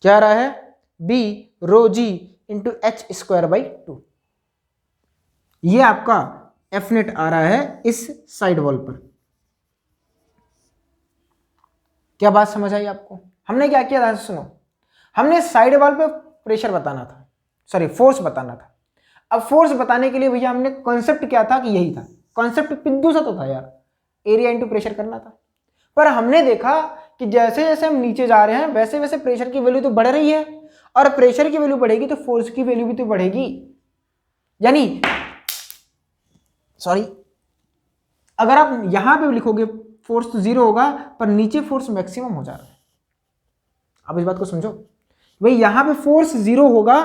क्या आ रहा है? b rho g into H square by 2। ये आपका एफ नेट आ रहा है इस साइड वॉल पर। क्या बात समझ आई आपको? हमने क्या किया था? सुनो, हमने साइड वॉल पे प्रेशर बताना था, सॉरी फोर्स बताना था। अब फोर्स बताने के लिए भैया हमने कॉन्सेप्ट क्या था कि यही था, कॉन्सेप्ट पिद्दू सा तो था यार, एरिया इंटू प्रेशर करना था। पर हमने देखा कि जैसे जैसे हम नीचे जा रहे हैं वैसे वैसे प्रेशर की वैल्यू तो बढ़ रही है, और प्रेशर की वैल्यू बढ़ेगी तो फोर्स की वैल्यू भी तो बढ़ेगी। यानी सॉरी, अगर आप यहां पे लिखोगे फोर्स तो जीरो होगा पर नीचे फोर्स मैक्सिमम हो जा रहा है। आप इस बात को समझो भाई, यहां पे फोर्स जीरो होगा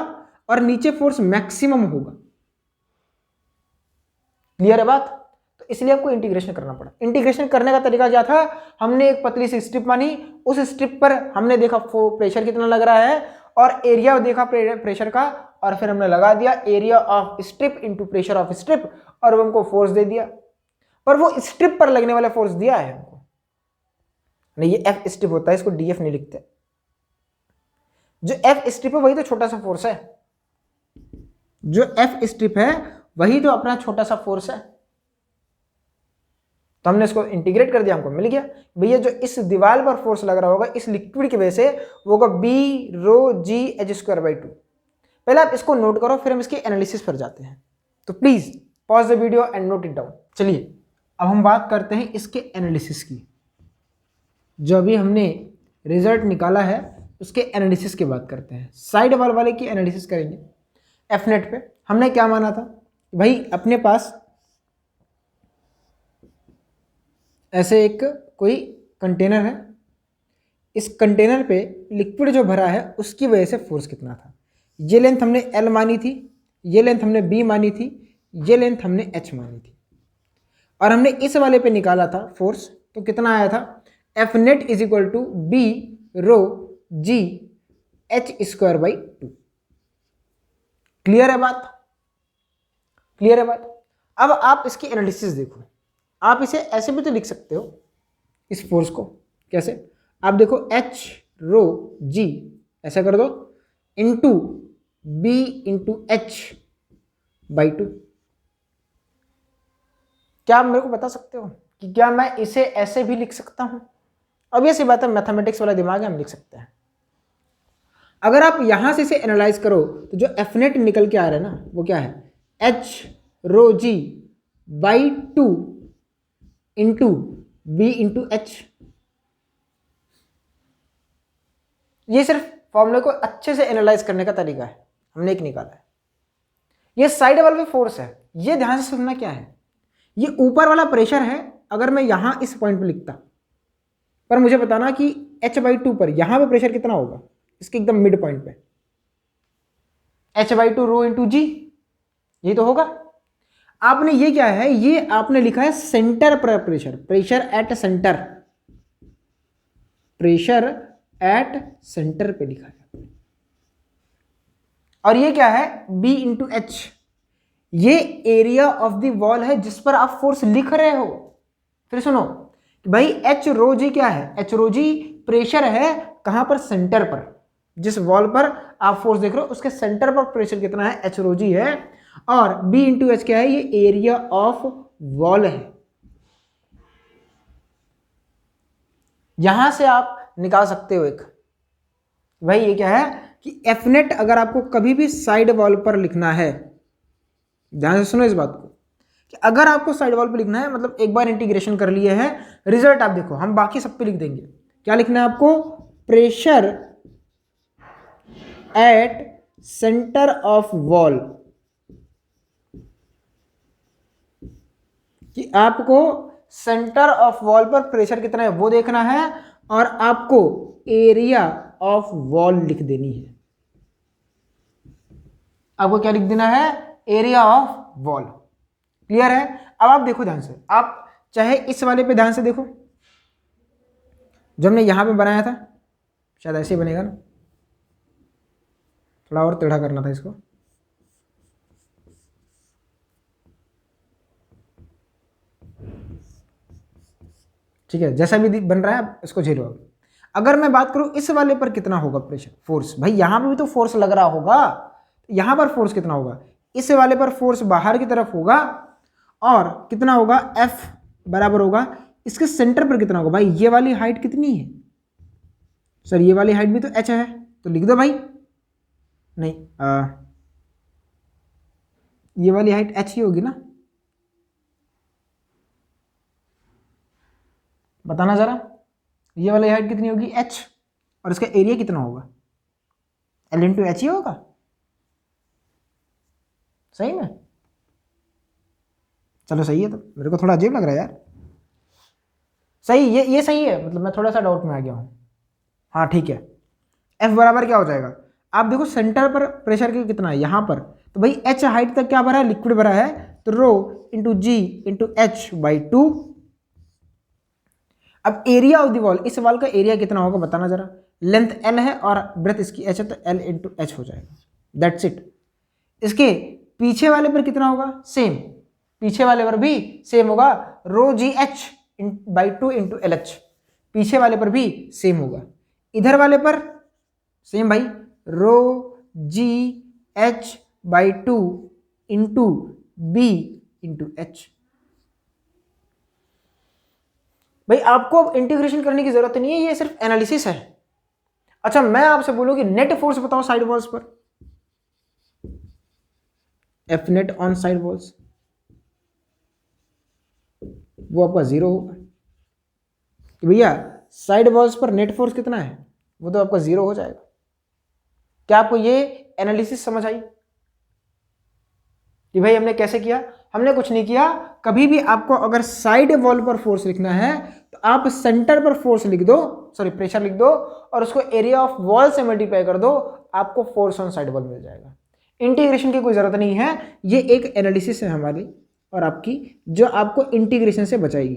और नीचे फोर्स मैक्सिमम होगा। क्लियर है बात? तो इसलिए आपको इंटीग्रेशन करना पड़ा। इंटीग्रेशन करने का तरीका क्या था, हमने एक पतली सी स्ट्रिप मानी, उस स्ट्रिप पर हमने देखा प्रेशर कितना लग रहा है और एरिया देखा प्रेशर का, और फिर हमने लगा दिया area of strip into pressure of strip, और वो हमको फोर्स दे दिया। पर वो स्ट्रिप पर लगने वाला फोर्स दिया है हमको, नहीं ये एफ स्ट्रिप होता है, इसको डीएफ नहीं लिखते। जो एफ स्ट्रिप है वही तो छोटा सा फोर्स है, जो एफ स्ट्रिप है वही तो अपना छोटा सा फोर्स है। तो हमने इसको इंटीग्रेट कर दिया, हमको मिल गया भैया जो इस दीवार पर फोर्स लग रहा होगा इस लिक्विड की वजह से वो होगा B rho G H square by two. पहले आप इसको नोट करो, फिर हम इसके एनालिसिस पर जाते हैं। तो please pause the video and note it down. चलिए अब हम बात करते हैं इसके एनालिसिस की। जो अभी हमने रिजल्ट निकाला है उसके एनालिसिस की बात करते हैं। साइड वाल वाले की एनालिसिस करेंगे। एफ नेट पे हमने क्या माना था भाई, अपने पास ऐसे एक कोई कंटेनर है, इस कंटेनर पे लिक्विड जो भरा है उसकी वजह से फोर्स कितना था। ये लेंथ हमने एल मानी थी, ये लेंथ हमने बी मानी थी, ये लेंथ हमने एच मानी थी, और हमने इस वाले पे निकाला था फोर्स। तो कितना आया था, F net is equal to B rho G H square by two. Clear है बात? क्लियर है बात? अब आप इसकी एनालिसिस देखो। आप इसे ऐसे भी तो लिख सकते हो इस फोर्स को। कैसे? आप देखो एच रो जी ऐसा कर दो into B into H by two. क्या आप मेरे को बता सकते हो कि क्या मैं इसे ऐसे भी लिख सकता हूं? अब ये सी बात है, मैथमेटिक्स वाला दिमाग है, हम लिख सकते हैं। अगर आप यहां से इसे एनालाइज करो तो जो एफ नेट निकल के आ रहा है ना वो क्या है, H rho G by two into B into H. ये सिर्फ फॉर्मूले को अच्छे से एनालाइज करने का तरीका है, हमने एक निकाला है। ये साइड वाले पे फोर्स है, ये ध्यान से सुनना क्या है, ये ऊपर वाला प्रेशर है। अगर मैं यहां इस पॉइंट पे लिखता, पर मुझे बताना कि एच बाई टू पर यहां पे प्रेशर कितना होगा, इसके एकदम मिड पॉइंट पे H by two rho into G, ये तो होगा। आपने ये क्या है, ये आपने लिखा है सेंटर पर pressure, pressure at centre, pressure at centre पे लिखा है। और ये क्या है, बी इंटू एच, ये एरिया ऑफ द वॉल है जिस पर आप फोर्स लिख रहे हो। फिर सुनो भाई, एच रो जी क्या है, एच रो जी प्रेशर है कहां पर, सेंटर पर। जिस वॉल पर आप फोर्स देख रहे हो उसके सेंटर पर प्रेशर कितना है, एच रो जी है। और बी इंटू एच क्या है, ये एरिया ऑफ वॉल है। यहां से आप निकाल सकते हो एक, भाई ये क्या है कि एफ नेट अगर आपको कभी भी साइड वॉल पर लिखना है, ध्यान से सुनो इस बात को, कि अगर आपको साइड वॉल पर लिखना है मतलब एक बार इंटीग्रेशन कर लिए है, रिजल्ट आप देखो, हम बाकी सब पे लिख देंगे। क्या लिखना है आपको, pressure at centre of wall, कि आपको सेंटर ऑफ वॉल पर प्रेशर कितना है वो देखना है, और आपको एरिया ऑफ वॉल लिख देनी है। आपको क्या लिख देना है, एरिया ऑफ वॉल। क्लियर है? अब आप देखो ध्यान से, आप चाहे इस वाले पे ध्यान से देखो, जो हमने यहां पे बनाया था, शायद ऐसे ही बनेगा ना, थोड़ा और टेढ़ा करना था इसको। ठीक है, जैसा भी बन रहा है इसको झेलो। अगर मैं बात करूं इस वाले पर कितना होगा प्रेशर, फोर्स, भाई यहां पे भी तो फोर्स लग रहा होगा, यहां पर फोर्स कितना होगा, इस वाले पर फोर्स बाहर की तरफ होगा, और कितना होगा, एफ बराबर होगा इसके सेंटर पर कितना होगा, भाई ये वाली हाइट कितनी है सर, ये वाली हाइट भी तो एच है, तो लिख दो भाई, नहीं ये वाली हाइट एच ही होगी ना, बताना जरा, ये वाली हाइट कितनी होगी h, और इसका एरिया कितना होगा L इंटू एच ही होगा। सही में? चलो सही है, तो मेरे को थोड़ा अजीब लग रहा है यार। सही, ये सही है, मतलब मैं थोड़ा सा डाउट में आ गया हूँ। हाँ ठीक है। F बराबर क्या हो जाएगा, आप देखो सेंटर पर प्रेशर के कितना है यहाँ पर, तो भाई h हाइट तक क्या भरा है, लिक्विड भरा है, तो rho into G into H by 2। अब एरिया ऑफ द वॉल, इस वॉल का एरिया कितना होगा बताना जरा। लेंथ L है और ब्रेथ इसकी h है, तो L इंटू एच हो जाएगा, दैट्स इट। इसके पीछे वाले पर कितना होगा, सेम, पीछे वाले पर भी सेम होगा, rho G H by 2 into L H, पीछे वाले पर भी सेम होगा। इधर वाले पर सेम भाई, rho G H by 2 into B into H. भाई आपको अब इंटीग्रेशन करने की जरूरत नहीं है, ये सिर्फ एनालिसिस है। अच्छा मैं आपसे बोलूं कि नेट फोर्स बताओ साइड वॉल्स पर, F net on side walls, वो आपका 0 होगा। तो भैया साइड वॉल्स पर नेट फोर्स कितना है, वो तो आपका 0 हो जाएगा। क्या आपको ये एनालिसिस समझ आई कि भाई हमने कैसे किया? हमने कुछ नहीं किया। कभी भी आपको अगर साइड वॉल पर फोर्स लिखना है तो आप सेंटर पर फोर्स लिख दो, सॉरी प्रेशर लिख दो, और उसको एरिया ऑफ वॉल से मल्टीप्लाई कर दो, आपको फोर्स ऑन साइड वॉल मिल जाएगा। इंटीग्रेशन की कोई जरूरत नहीं है, ये एक एनालिसिस है हमारी और आपकी, जो आपको इंटीग्रेशन से बचाएगी।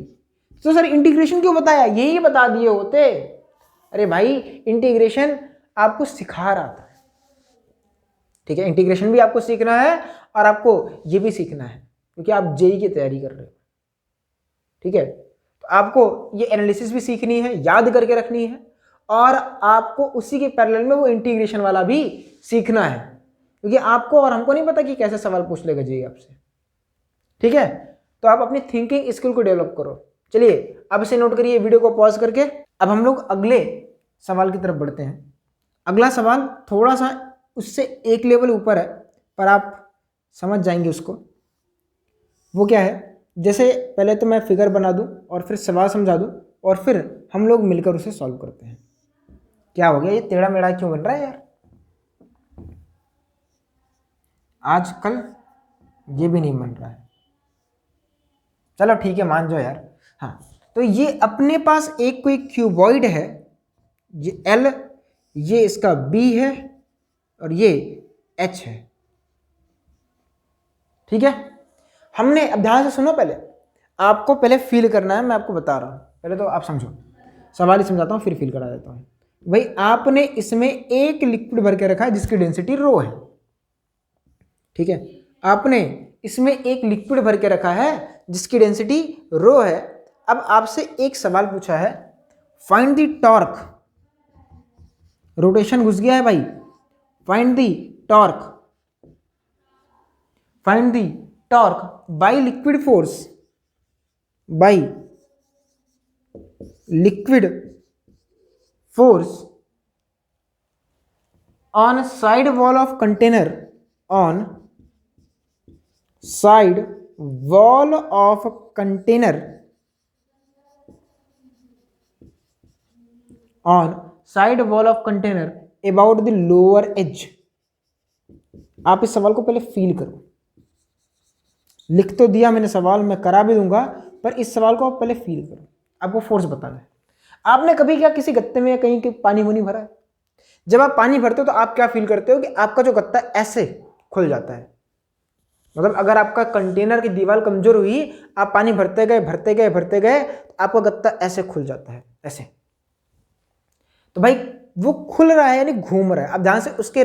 तो सर इंटीग्रेशन क्यों बताया, यही बता दिए होते। अरे भाई इंटीग्रेशन आपको सिखा रहा था, ठीक है, इंटीग्रेशन भी आपको सीखना है और आपको ये भी सीखना है क्योंकि आप जेई की तैयारी कर रहे हो, ठीक है। तो आपको ये एनालिसिस भी सीखनी है, याद करके रखनी है, और आपको उसी के पैरेलल में वो इंटीग्रेशन वाला भी सीखना है, क्योंकि आपको और हमको नहीं पता कि कैसे सवाल पूछ लेगा जेई आपसे, ठीक है। तो आप अपनी थिंकिंग स्किल को डेवलप करो। चलिए अब इसे नोट करिए, वीडियो को पॉज करके। अब हम लोग अगले सवाल की तरफ बढ़ते हैं। अगला सवाल थोड़ा सा उससे एक लेवल ऊपर है, पर आप समझ जाएंगे उसको। वो क्या है, जैसे पहले तो मैं फिगर बना दूं और फिर सवाल समझा दूं और फिर हम लोग मिलकर उसे सॉल्व करते हैं। क्या हो गया, ये टेढ़ा मेढ़ा क्यों बन रहा है यार, आजकल ये भी नहीं बन रहा है। चलो ठीक है, मान जाओ यार। हाँ तो ये अपने पास एक कोई क्यूबॉइड है, ये एल, ये इसका बी है और ये एच है, ठीक है। हमने, अब ध्यान से सुनो, पहले आपको पहले फील करना है, मैं आपको बता रहा हूं, पहले तो आप समझो, सवाल ही समझाता हूं फिर फील करा देता हूं। भाई आपने इसमें एक लिक्विड भर के रखा है जिसकी डेंसिटी रो है, ठीक है। आपने इसमें एक लिक्विड भर के रखा है जिसकी डेंसिटी रो है। अब आपसे एक सवाल पूछा है, फाइंड द टॉर्क, रोटेशन घुस गया है भाई, find the torque, find the torque by liquid force, by liquid force on side wall of container, on side wall of container, on side wall of container about the lower edge। आप इस सवाल को पहले feel करो, लिख तो दिया मैंने सवाल, मैं करा भी दूंगा, पर इस सवाल को आप पहले फील करो। आपको फोर्स बताना है। आपने कभी क्या किसी गत्ते में या कहीं के पानी वनी भरा है? जब आप पानी भरते हो तो आप क्या फील करते हो कि आपका जो गत्ता ऐसे खुल जाता है, मतलब अगर आपका कंटेनर की दीवार कमजोर हुई, आप पानी भरते गए भरते गए भरते गए, तो आपका गत्ता ऐसे खुल जाता है, ऐसे। तो भाई वो खुल रहा है यानी घूम रहा है। अब ध्यान से उसके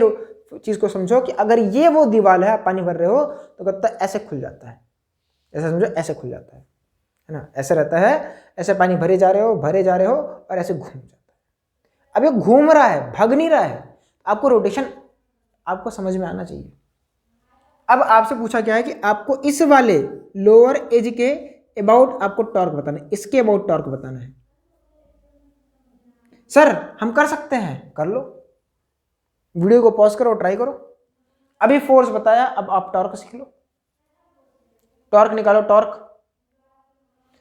चीज को समझो कि अगर ये वो दीवार है, आप पानी भर रहे हो तो गत्ता ऐसे खुल जाता है, ऐसे समझो, ऐसे खुल जाता है ना, ऐसे रहता है, ऐसे पानी भरे जा रहे हो भरे जा रहे हो और ऐसे घूम जाता है। अब ये घूम रहा है, भाग नहीं रहा है, आपको रोटेशन आपको समझ में आना चाहिए। अब आपसे पूछा क्या है कि आपको इस वाले लोअर एज के अबाउट आपको टॉर्क बताना है, इसके अबाउट टॉर्क बताना है। सर हम कर सकते हैं, कर लो, वीडियो को पॉज करो, ट्राई करो। अभी फोर्स बताया, अब आप टॉर्क सीख लो, टॉर्क निकालो, टॉर्क।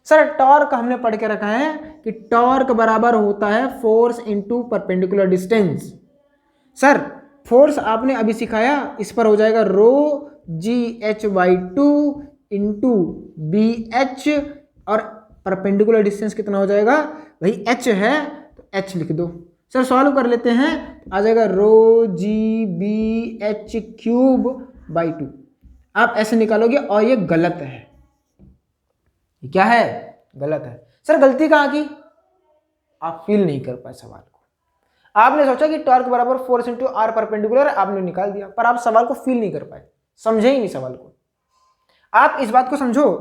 सर टॉर्क हमने पढ़ के रखा है कि टॉर्क बराबर होता है force into perpendicular distance. Sir force आपने अभी सिखाया, इस पर हो जाएगा rho G H by two into B H, और परपेंडिकुलर डिस्टेंस कितना हो जाएगा भाई, एच है तो एच लिख दो। सर सॉल्व कर लेते हैं, आ जाएगा rho G B H cube by two. आप ऐसे निकालोगे और ये गलत है। ये क्या है, गलत है। सर गलती कहाँ की, आप फील नहीं कर पाए सवाल को। आपने सोचा कि टॉर्क बराबर फोर्स इंटू आर परपेंडिकुलर, आपने निकाल दिया, पर आप सवाल को फील नहीं कर पाए, समझे ही नहीं सवाल को। आप इस बात को समझो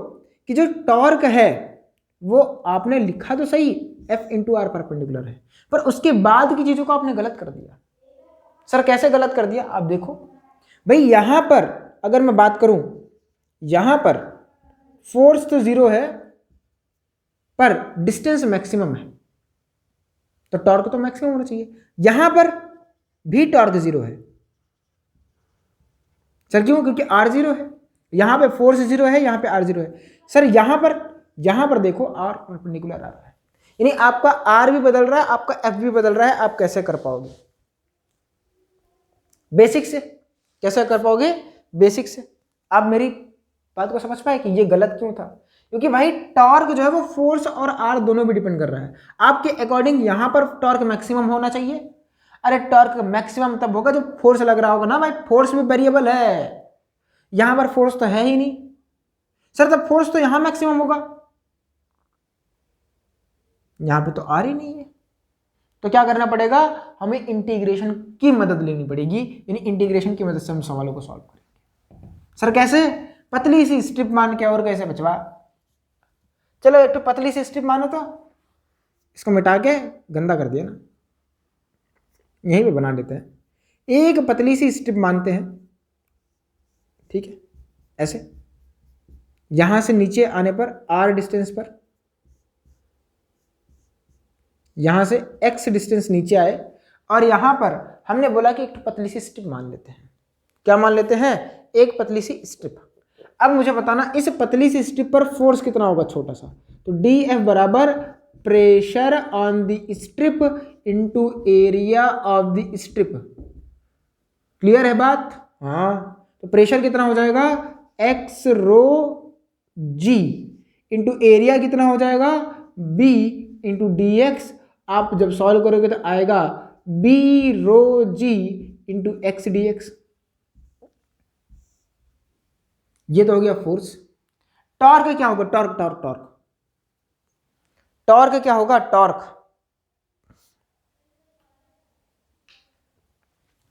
कि जो टॉर्क है वो आपने लिखा तो सही एफ इंटू आर परपेंडिकुलर है, पर उसके बाद की चीजों को आपने गलत कर दिया। सर कैसे गलत कर दिया, आप देखो भाई, यहां पर अगर मैं बात करूं, यहां पर फोर्स तो जीरो है पर डिस्टेंस मैक्सिमम है, तो टॉर्क तो मैक्सिमम होना चाहिए। यहां पर भी टॉर्क जीरो है। सर क्यों, क्योंकि आर जीरो है, यहां पे फोर्स जीरो है, यहां पे आर जीरो है। सर यहां पर देखो आर परपेंडिकुलर आ रहा है, यानी आपका आर भी बदल रहा है, आपका एफ भी बदल रहा है। आप कैसे कर पाओगे, बेसिक से कैसे कर पाओगे, बेसिक से। आप मेरी बात को समझ पाए कि ये गलत क्यों था, क्योंकि भाई टॉर्क जो है वो फोर्स और आर दोनों पे डिपेंड कर रहा है। आपके अकॉर्डिंग यहां पर टॉर्क मैक्सिमम होना चाहिए। अरे टॉर्क मैक्सिमम तब होगा जब फोर्स लग रहा होगा ना भाई, फोर्स भी वेरिएबल है, यहां पर फोर्स तो है ही नहीं। सर तब फोर्स तो यहां मैक्सिमम होगा, यहां पे तो आर ही नहीं है। तो क्या करना पड़ेगा, हमें इंटीग्रेशन की मदद लेनी पड़ेगी, यानी इंटीग्रेशन की मदद से हम सवालों को सॉल्व करेंगे। सर कैसे, पतली सी स्ट्रिप मान के, और कैसे बचवा, चलो एक तो पतली सी स्ट्रिप मानो, तो इसको मिटा के गंदा कर दिया ना, यहीं पे बना लेते हैं। एक पतली सी स्ट्रिप मानते हैं, ठीक है, ऐसे यहां से नीचे आने पर आर डिस्टेंस पर, यहां से एक्स डिस्टेंस नीचे आए, और यहां पर हमने बोला कि एक पतली सी स्ट्रिप मान लेते हैं। क्या मान लेते हैं, एक पतली सी स्ट्रिप। अब मुझे बताना इस पतली सी स्ट्रिप पर फोर्स कितना होगा, छोटा सा, तो डी एफ बराबर pressure on the strip into area of the strip. Clear है बात, हाँ। तो प्रेशर कितना हो जाएगा, एक्स रो जी इंटू एरिया कितना हो जाएगा, बी इंटू डी एक्स। आप जब सॉल्व करोगे तो आएगा B rho G into x D X. ये तो हो गया फोर्स। टॉर्क क्या होगा, टॉर्क टॉर्क टॉर्क टॉर्क क्या होगा, टॉर्क,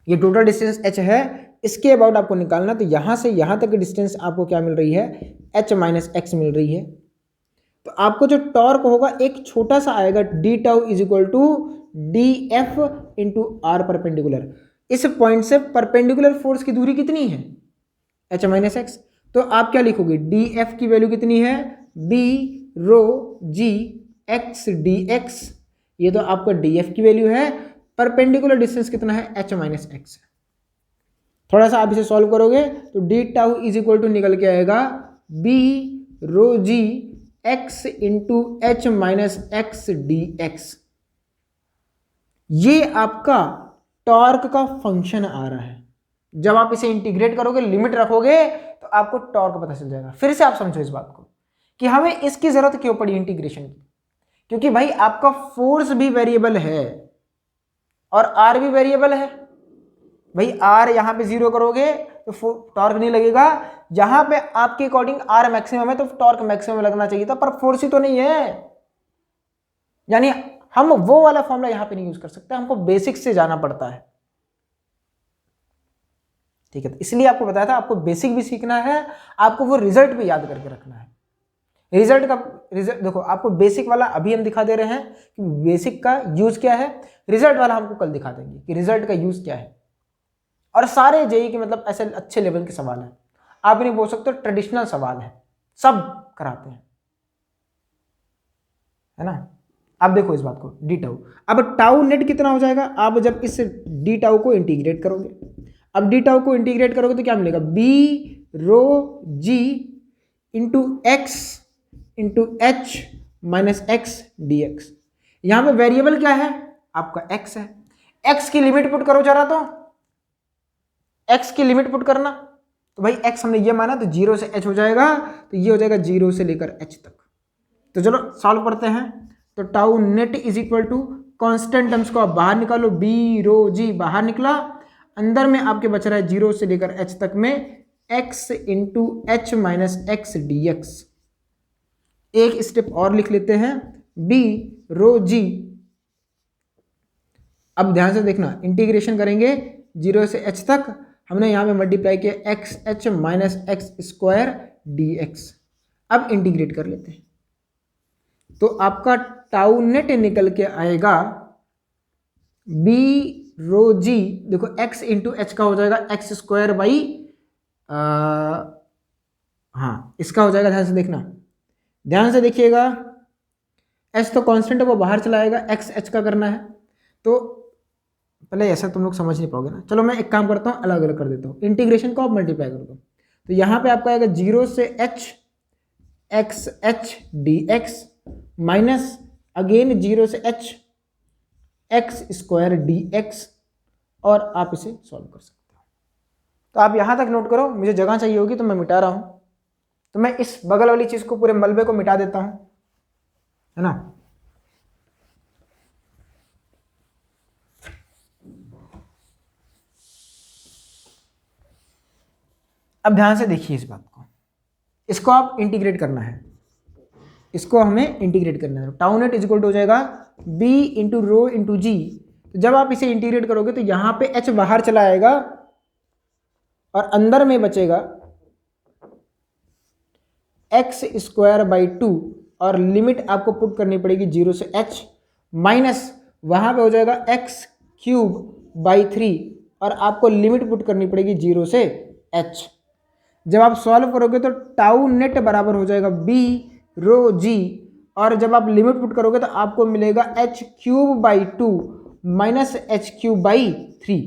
ये टोटल डिस्टेंस h है, इसके अबाउट आपको निकालना। तो यहां से यहां तक की डिस्टेंस आपको क्या मिल रही है, h माइनस एक्स मिल रही है। तो आपको जो टॉर्क होगा एक छोटा सा आएगा, D tau is equal to D F into R perpendicular. इस पॉइंट से परपेंडिकुलर फोर्स की दूरी कितनी है, h माइनस एक्स। तो आप क्या लिखोगे, डी एफ की वैल्यू कितनी है, B rho G x D X. ये तो आपका डी एफ की वैल्यू है, परपेंडिकुलर डिस्टेंस कितना है, h माइनस एक्स। थोड़ा सा आप इसे सॉल्व करोगे तो D tau is equal to निकल के आएगा B rho G X into H minus X D X. ये आपका टॉर्क का फंक्शन आ रहा है। जब आप इसे इंटीग्रेट करोगे, लिमिट रखोगे, तो आपको टॉर्क पता चल जाएगा। फिर से आप समझो इस बात को कि हमें इसकी जरूरत क्यों पड़ी इंटीग्रेशन की, क्योंकि भाई आपका फोर्स भी वेरिएबल है और आर भी वेरिएबल है। भाई आर यहां पे जीरो करोगे तो टॉर्क नहीं लगेगा, जहां पे आपके अकॉर्डिंग आर मैक्सिमम है तो टॉर्क मैक्सिमम लगना चाहिए था, पर फोर्स ही तो नहीं है। यानी हम वो वाला फॉर्मूला यहां पे नहीं यूज कर सकते, हमको बेसिक से जाना पड़ता है। ठीक है, तो इसलिए आपको बताया था आपको बेसिक भी सीखना है, आपको वो रिजल्ट भी याद करके रखना है। रिजल्ट देखो, आपको बेसिक वाला अभी हम दिखा दे रहे हैं कि बेसिक का यूज क्या है, रिजल्ट वाला हमको कल दिखा देंगे कि रिजल्ट का यूज क्या है। और सारे जेई के मतलब ऐसे अच्छे लेवल के सवाल हैं, आप नहीं बोल सकते ट्रेडिशनल सवाल है, सब कराते हैं, है ना। आप देखो इस बात को, डी टाउ, अब टाउ नेट कितना हो जाएगा, आप जब इस डी टाउ को इंटीग्रेट करोगे, अब डी टाउ को इंटीग्रेट करोगे तो क्या मिलेगा, B rho G into X into H minus X D X. यहां पे वेरिएबल क्या है? आपका x है। x की लिमिट पुट करो जरा, तो x की लिमिट पुट करना, तो भाई x हमने ये माना तो 0 से h हो जाएगा, तो ये हो जाएगा 0 से लेकर h तक। तो चलो सॉल्व करते हैं। तो tau net is equal to constant terms को आप बाहर निकालो, बी रो जी बाहर निकला, अंदर में आपके बच रहा है 0 से लेकर h तक में x into H minus X D x. एक स्टेप और लिख लेते हैं, बी रो जी। अब ध्यान से देखना, इंटीग्रेशन करेंगे 0 से h तक, हमने यहां पे मल्टीप्लाई किया x H minus x square D x. अब इंटीग्रेट कर लेते हैं, तो आपका टाउ नेट निकल के आएगा बी रो जी, देखो x इंटू एच का हो जाएगा एक्स स्क्वायर बाई, हाँ इसका हो जाएगा, ध्यान से देखना, ध्यान से देखिएगा, h तो कांस्टेंट है वो बाहर चला आएगा, x h का करना है, तो पहले ऐसा तुम लोग समझ नहीं पाओगे ना। चलो मैं एक काम करता हूँ, अलग अलग कर देता हूँ, इंटीग्रेशन को आप मल्टीप्लाई कर दो, तो यहाँ पे आपका आएगा 0 से h x H D x minus again 0 से h x square D x, और आप इसे सॉल्व कर सकते हो। तो आप यहाँ तक नोट करो, मुझे जगह चाहिए होगी तो मैं मिटा रहा हूँ, तो मैं इस बगल वाली चीज़ को, पूरे मलबे को मिटा देता हूँ, है ना। अब ध्यान से देखिए इस बात को, इसको आप इंटीग्रेट करना है, इसको हमें इंटीग्रेट करना है। Tau net is equal to हो जाएगा b into rho into G. तो जब आप इसे इंटीग्रेट करोगे तो यहां पे h बाहर चला आएगा और अंदर में बचेगा एक्स स्क्वायर बाई 2, और लिमिट आपको पुट करनी पड़ेगी 0 से h माइनस वहां पे हो जाएगा एक्स क्यूब बाई 3, और आपको लिमिट पुट करनी पड़ेगी 0 से h। जब आप सॉल्व करोगे तो टाउ नेट बराबर हो जाएगा b रो जी, और जब आप लिमिट पुट करोगे तो आपको मिलेगा h cube by 2 minus H cube by 3।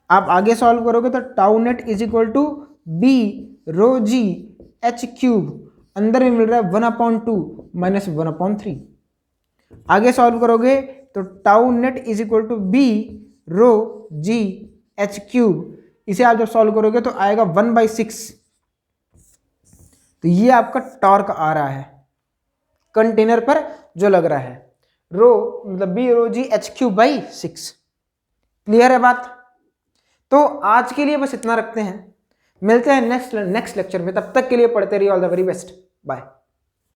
आप आगे सॉल्व करोगे तो tau net is equal to B rho G H cube, अंदर में मिल रहा है 1/2 माइनस 1/3। आगे सॉल्व करोगे तो tau net is equal to B rho G H cube, इसे आप जब सॉल्व करोगे तो आएगा 1/6। तो ये आपका टॉर्क आ रहा है कंटेनर पर जो लग रहा है, रो मतलब B rho G H cube by 6। Clear है बात? तो आज के लिए बस इतना रखते हैं, मिलते हैं नेक्स्ट लेक्चर में, तब तक के लिए पढ़ते रहिए। All the very best, bye.